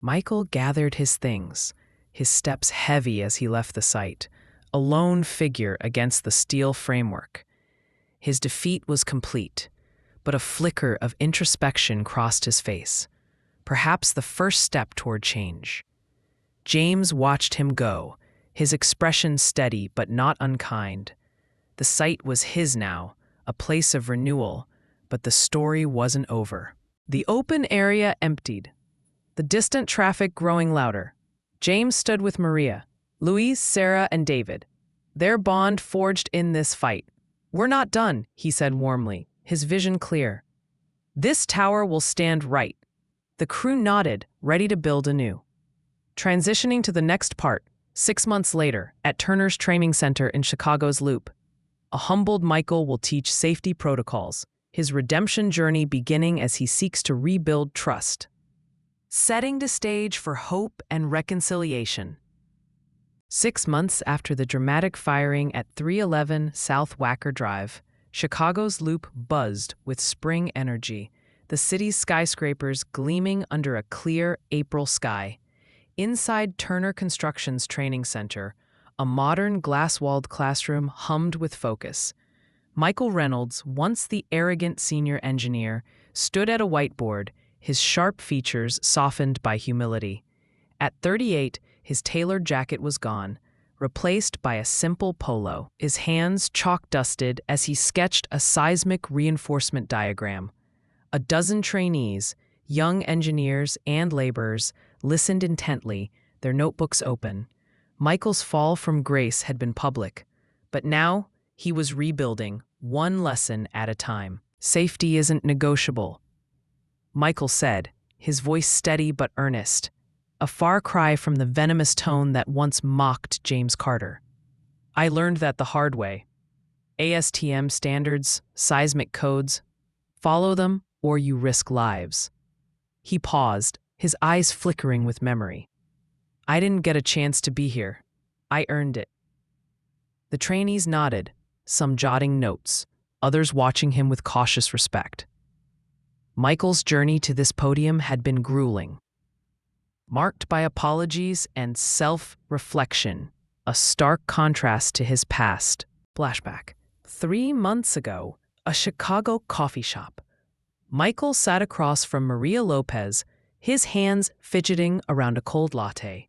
Michael gathered his things, his steps heavy as he left the site, a lone figure against the steel framework. His defeat was complete, but a flicker of introspection crossed his face, perhaps the first step toward change. James watched him go, his expression steady but not unkind. The site was his now, a place of renewal, but the story wasn't over. The open area emptied, the distant traffic growing louder. James stood with Maria, Luis, Sarah, and David, their bond forged in this fight. "We're not done," he said warmly, his vision clear. "This tower will stand right." The crew nodded, ready to build anew. Transitioning to the next part, 6 months later, at Turner's Training Center in Chicago's Loop, a humbled Michael will teach safety protocols, his redemption journey beginning as he seeks to rebuild trust, setting the stage for hope and reconciliation. 6 months after the dramatic firing at 311 South Wacker Drive, Chicago's Loop buzzed with spring energy, the city's skyscrapers gleaming under a clear April sky. Inside Turner Construction's training center, a modern glass-walled classroom hummed with focus. Michael Reynolds, once the arrogant senior engineer, stood at a whiteboard, his sharp features softened by humility. At 38, his tailored jacket was gone, replaced by a simple polo, his hands chalk-dusted as he sketched a seismic reinforcement diagram. A dozen trainees, young engineers and laborers, listened intently, their notebooks open. Michael's fall from grace had been public, but now he was rebuilding, one lesson at a time. "Safety isn't negotiable," Michael said, his voice steady but earnest, a far cry from the venomous tone that once mocked James Carter. "I learned that the hard way. ASTM standards, seismic codes, follow them or you risk lives." He paused, his eyes flickering with memory. "I didn't get a chance to be here. I earned it." The trainees nodded, some jotting notes, others watching him with cautious respect. Michael's journey to this podium had been grueling, marked by apologies and self-reflection, a stark contrast to his past. Flashback. 3 months ago, a Chicago coffee shop. Michael sat across from Maria Lopez, his hands fidgeting around a cold latte.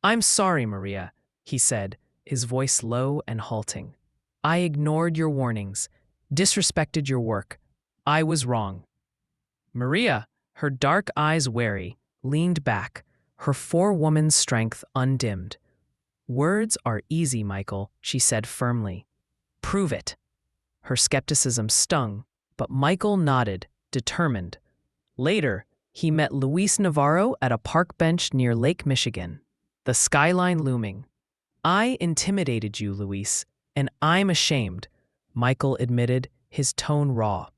"I'm sorry, Maria," he said, his voice low and halting. "I ignored your warnings, disrespected your work. I was wrong." Maria, her dark eyes wary, leaned back, her forewoman strength undimmed. "Words are easy, Michael," she said firmly. "Prove it." Her skepticism stung, but Michael nodded, determined. Later, he met Luis Navarro at a park bench near Lake Michigan, the skyline looming. "I intimidated you, Luis, and I'm ashamed," Michael admitted, his tone raw.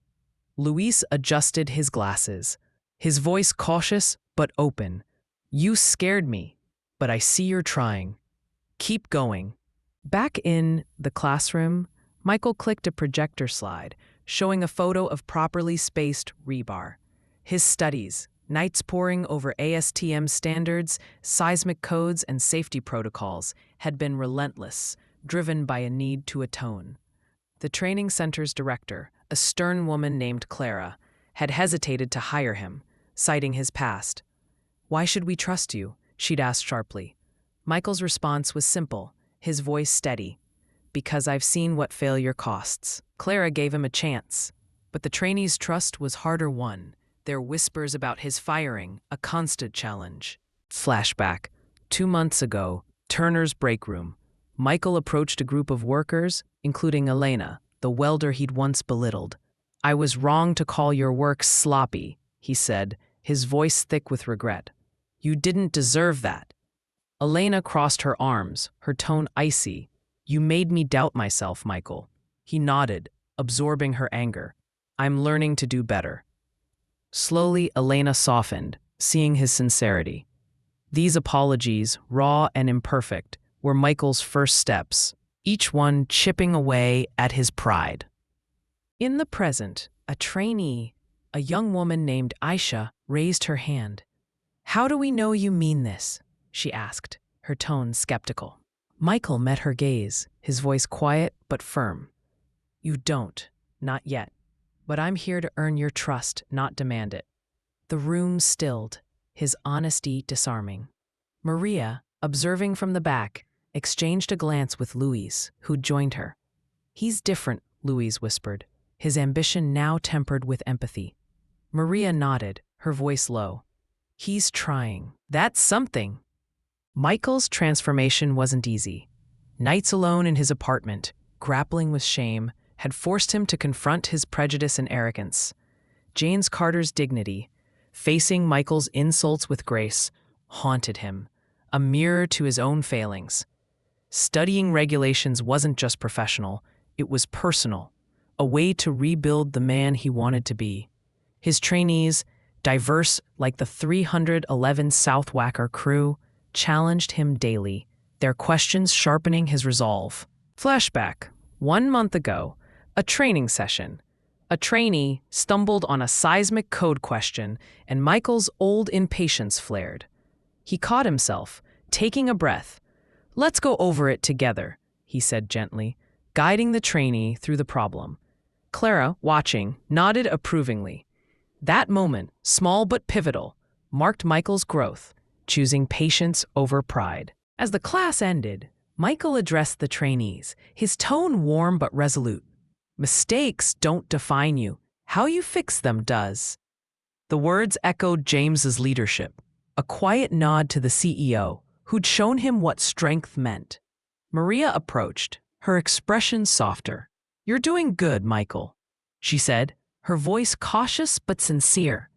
Luis adjusted his glasses, his voice cautious but open. "You scared me, but I see you're trying. Keep going." Back in the classroom, Michael clicked a projector slide, showing a photo of properly spaced rebar. His studies, Nights poring over ASTM standards, seismic codes, and safety protocols had been relentless, driven by a need to atone. The training center's director, a stern woman named Clara, had hesitated to hire him, citing his past. "Why should we trust you?" she'd asked sharply. Michael's response was simple, his voice steady. "Because I've seen what failure costs." Clara gave him a chance, but the trainee's trust was harder won. Their whispers about his firing, a constant challenge. Flashback. 2 months ago, Turner's break room. Michael approached a group of workers, including Elena, the welder he'd once belittled. "I was wrong to call your work sloppy," he said, his voice thick with regret. "You didn't deserve that." Elena crossed her arms, her tone icy. "You made me doubt myself, Michael." He nodded, absorbing her anger. "I'm learning to do better." Slowly, Elena softened, seeing his sincerity. These apologies, raw and imperfect, were Michael's first steps, each one chipping away at his pride. In the present, a trainee, a young woman named Aisha, raised her hand. "How do we know you mean this?" she asked, her tone skeptical. Michael met her gaze, his voice quiet but firm. "You don't, not yet. But I'm here to earn your trust, not demand it." The room stilled, his honesty disarming. Maria, observing from the back, exchanged a glance with Louise, who'd joined her. "He's different," Louise whispered, his ambition now tempered with empathy. Maria nodded, her voice low. "He's trying. That's something." Michael's transformation wasn't easy. Nights alone in his apartment, grappling with shame, had forced him to confront his prejudice and arrogance. James Carter's dignity, facing Michael's insults with grace, haunted him, a mirror to his own failings. Studying regulations wasn't just professional, it was personal, a way to rebuild the man he wanted to be. His trainees, diverse like the 311 South Wacker crew, challenged him daily, their questions sharpening his resolve. Flashback. 1 month ago, a training session. A trainee stumbled on a seismic code question, and Michael's old impatience flared. He caught himself, taking a breath. "Let's go over it together," he said gently, guiding the trainee through the problem. Clara, watching, nodded approvingly. That moment, small but pivotal, marked Michael's growth, choosing patience over pride. As the class ended, Michael addressed the trainees, his tone warm but resolute. "Mistakes don't define you. How you fix them does." The words echoed James's leadership, a quiet nod to the CEO, who'd shown him what strength meant. Maria approached, her expression softer. "You're doing good, Michael," she said, her voice cautious but sincere.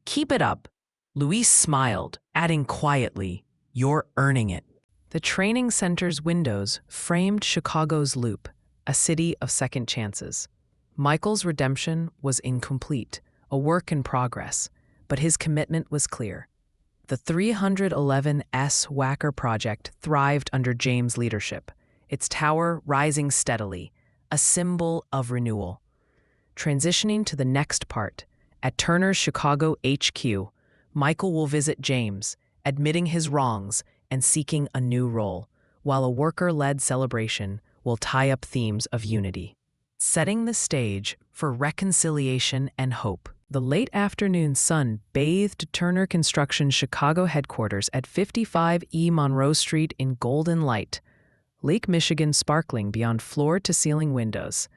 "Keep it up." Luis smiled, adding quietly, "You're earning it." The training center's windows framed Chicago's loop, a city of second chances. Michael's redemption was incomplete, a work in progress, but his commitment was clear. The 311S Wacker project thrived under James' leadership, its tower rising steadily, a symbol of renewal. Transitioning to the next part, at Turner's Chicago HQ, Michael will visit James, admitting his wrongs and seeking a new role, while a worker-led celebration will tie up themes of unity, setting the stage for reconciliation and hope. The late afternoon sun bathed Turner Construction's Chicago headquarters at 55 E Monroe Street in golden light, Lake Michigan sparkling beyond floor-to-ceiling windows.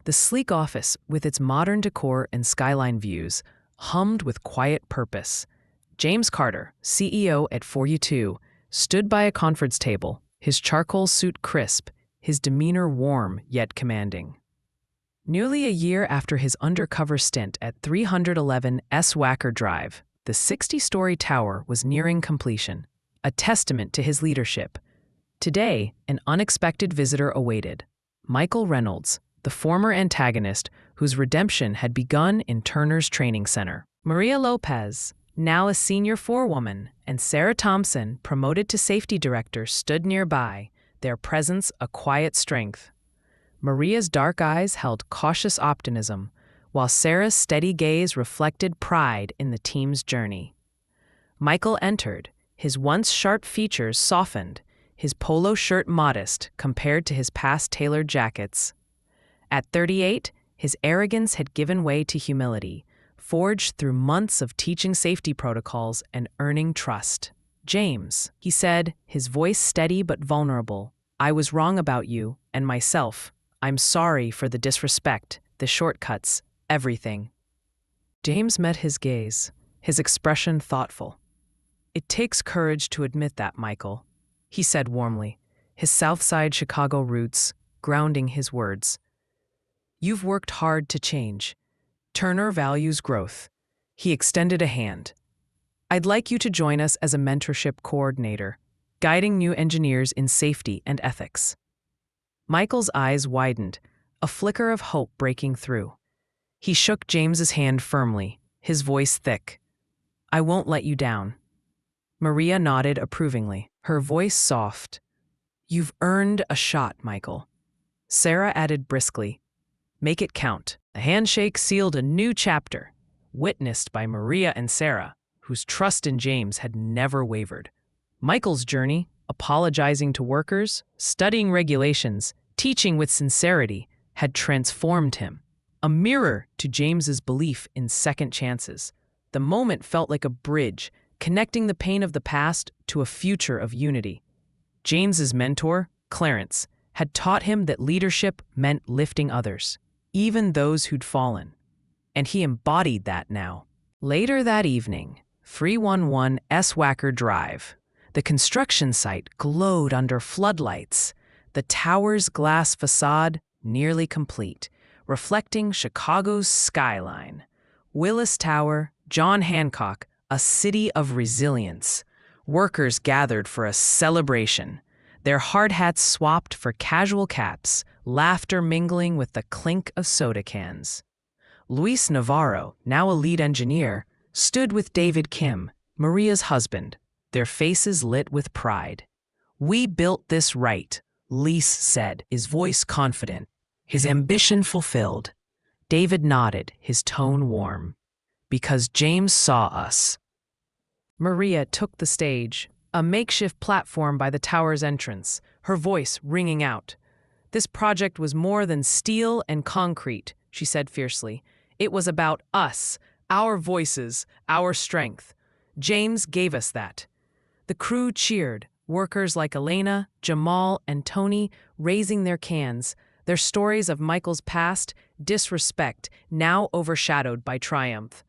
The sleek office, with its modern decor and skyline views, hummed with quiet purpose. James Carter, CEO at 42, stood by a conference table, his charcoal suit crisp, his demeanor warm yet commanding. Nearly a year after his undercover stint at 311 S. Wacker Drive, the 60-story tower was nearing completion, a testament to his leadership. Today, an unexpected visitor awaited. Michael Reynolds, the former antagonist whose redemption had begun in Turner's training center. Maria Lopez, now a senior forewoman, and Sarah Thompson, promoted to safety director, stood nearby, their presence a quiet strength. Maria's dark eyes held cautious optimism, while Sarah's steady gaze reflected pride in the team's journey. Michael entered, his once sharp features softened, his polo shirt modest compared to his past tailored jackets. At 38, his arrogance had given way to humility, forged through months of teaching safety protocols and earning trust. "James," he said, his voice steady but vulnerable, "I was wrong about you and myself. I'm sorry for the disrespect, the shortcuts, everything." James met his gaze, his expression thoughtful. "It takes courage to admit that, Michael," he said warmly, his Southside Chicago roots grounding his words. "You've worked hard to change. Turner values growth." He extended a hand. "I'd like you to join us as a mentorship coordinator, guiding new engineers in safety and ethics." Michael's eyes widened, a flicker of hope breaking through. He shook James's hand firmly, his voice thick. "I won't let you down." Maria nodded approvingly, her voice soft. "You've earned a shot, Michael." Sarah added briskly, "Make it count." The handshake sealed a new chapter, witnessed by Maria and Sarah, whose trust in James had never wavered. Michael's journey, apologizing to workers, studying regulations, teaching with sincerity, had transformed him, a mirror to James's belief in second chances. The moment felt like a bridge, connecting the pain of the past to a future of unity. James's mentor, Clarence, had taught him that leadership meant lifting others, even those who'd fallen. And he embodied that now. Later that evening, 311 S. Wacker Drive. The construction site glowed under floodlights, the tower's glass facade nearly complete, reflecting Chicago's skyline. Willis Tower, John Hancock, a city of resilience. Workers gathered for a celebration, their hard hats swapped for casual caps, laughter mingling with the clink of soda cans. Luis Navarro, now a lead engineer, stood with David Kim, Maria's husband, their faces lit with pride. "We built this right," Luis said, his voice confident, his ambition fulfilled. David nodded, his tone warm. "Because James saw us." Maria took the stage, a makeshift platform by the tower's entrance, her voice ringing out. "This project was more than steel and concrete," she said fiercely. "It was about us, our voices, our strength. James gave us that." The crew cheered, workers like Elena, Jamal, and Tony raising their cans, their stories of Michael's past, disrespect, now overshadowed by triumph.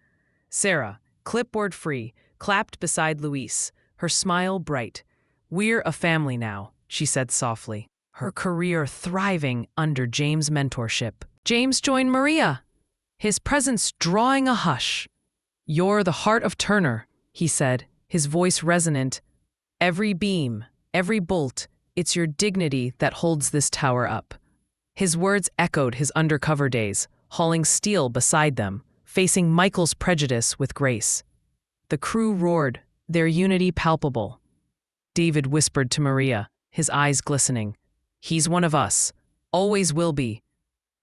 Sarah, clipboard-free, clapped beside Luis, her smile bright. "We're a family now," she said softly, her career thriving under James' mentorship. James joined Maria, his presence drawing a hush. "You're the heart of Turner," he said, his voice resonant. "Every beam, every bolt, it's your dignity that holds this tower up." His words echoed his undercover days, hauling steel beside them, facing Michael's prejudice with grace. The crew roared, their unity palpable. David whispered to Maria, his eyes glistening. "He's one of us, always will be."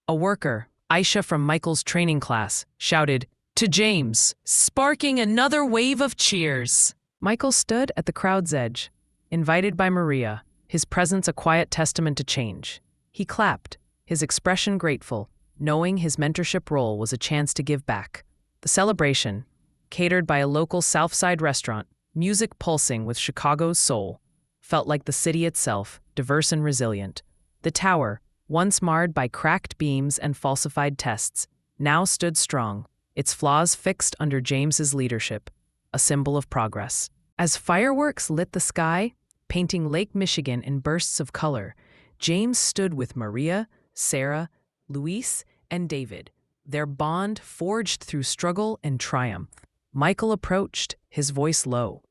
A worker, Aisha from Michael's training class, shouted, "To James," sparking another wave of cheers. Michael stood at the crowd's edge, invited by Maria, his presence a quiet testament to change. He clapped, his expression grateful, knowing his mentorship role was a chance to give back. The celebration, catered by a local Southside restaurant, music pulsing with Chicago's soul, felt like the city itself, diverse and resilient. The tower, once marred by cracked beams and falsified tests, now stood strong, its flaws fixed under James's leadership, a symbol of progress. As fireworks lit the sky, painting Lake Michigan in bursts of color, James stood with Maria, Sarah, Luis, and David, their bond forged through struggle and triumph. Michael approached, his voice low.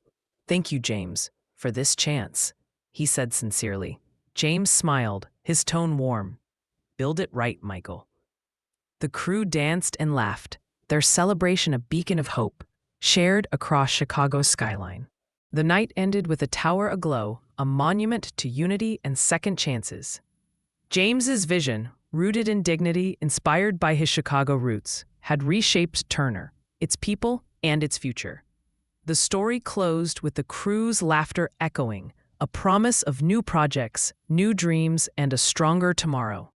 "Thank you, James, for this chance," he said sincerely. James smiled, his tone warm. "Build it right, Michael." The crew danced and laughed, their celebration a beacon of hope, shared across Chicago's skyline. The night ended with a tower aglow, a monument to unity and second chances. James's vision, rooted in dignity, inspired by his Chicago roots, had reshaped Turner, its people, and its future. The story closed with the crew's laughter echoing, a promise of new projects, new dreams, and a stronger tomorrow.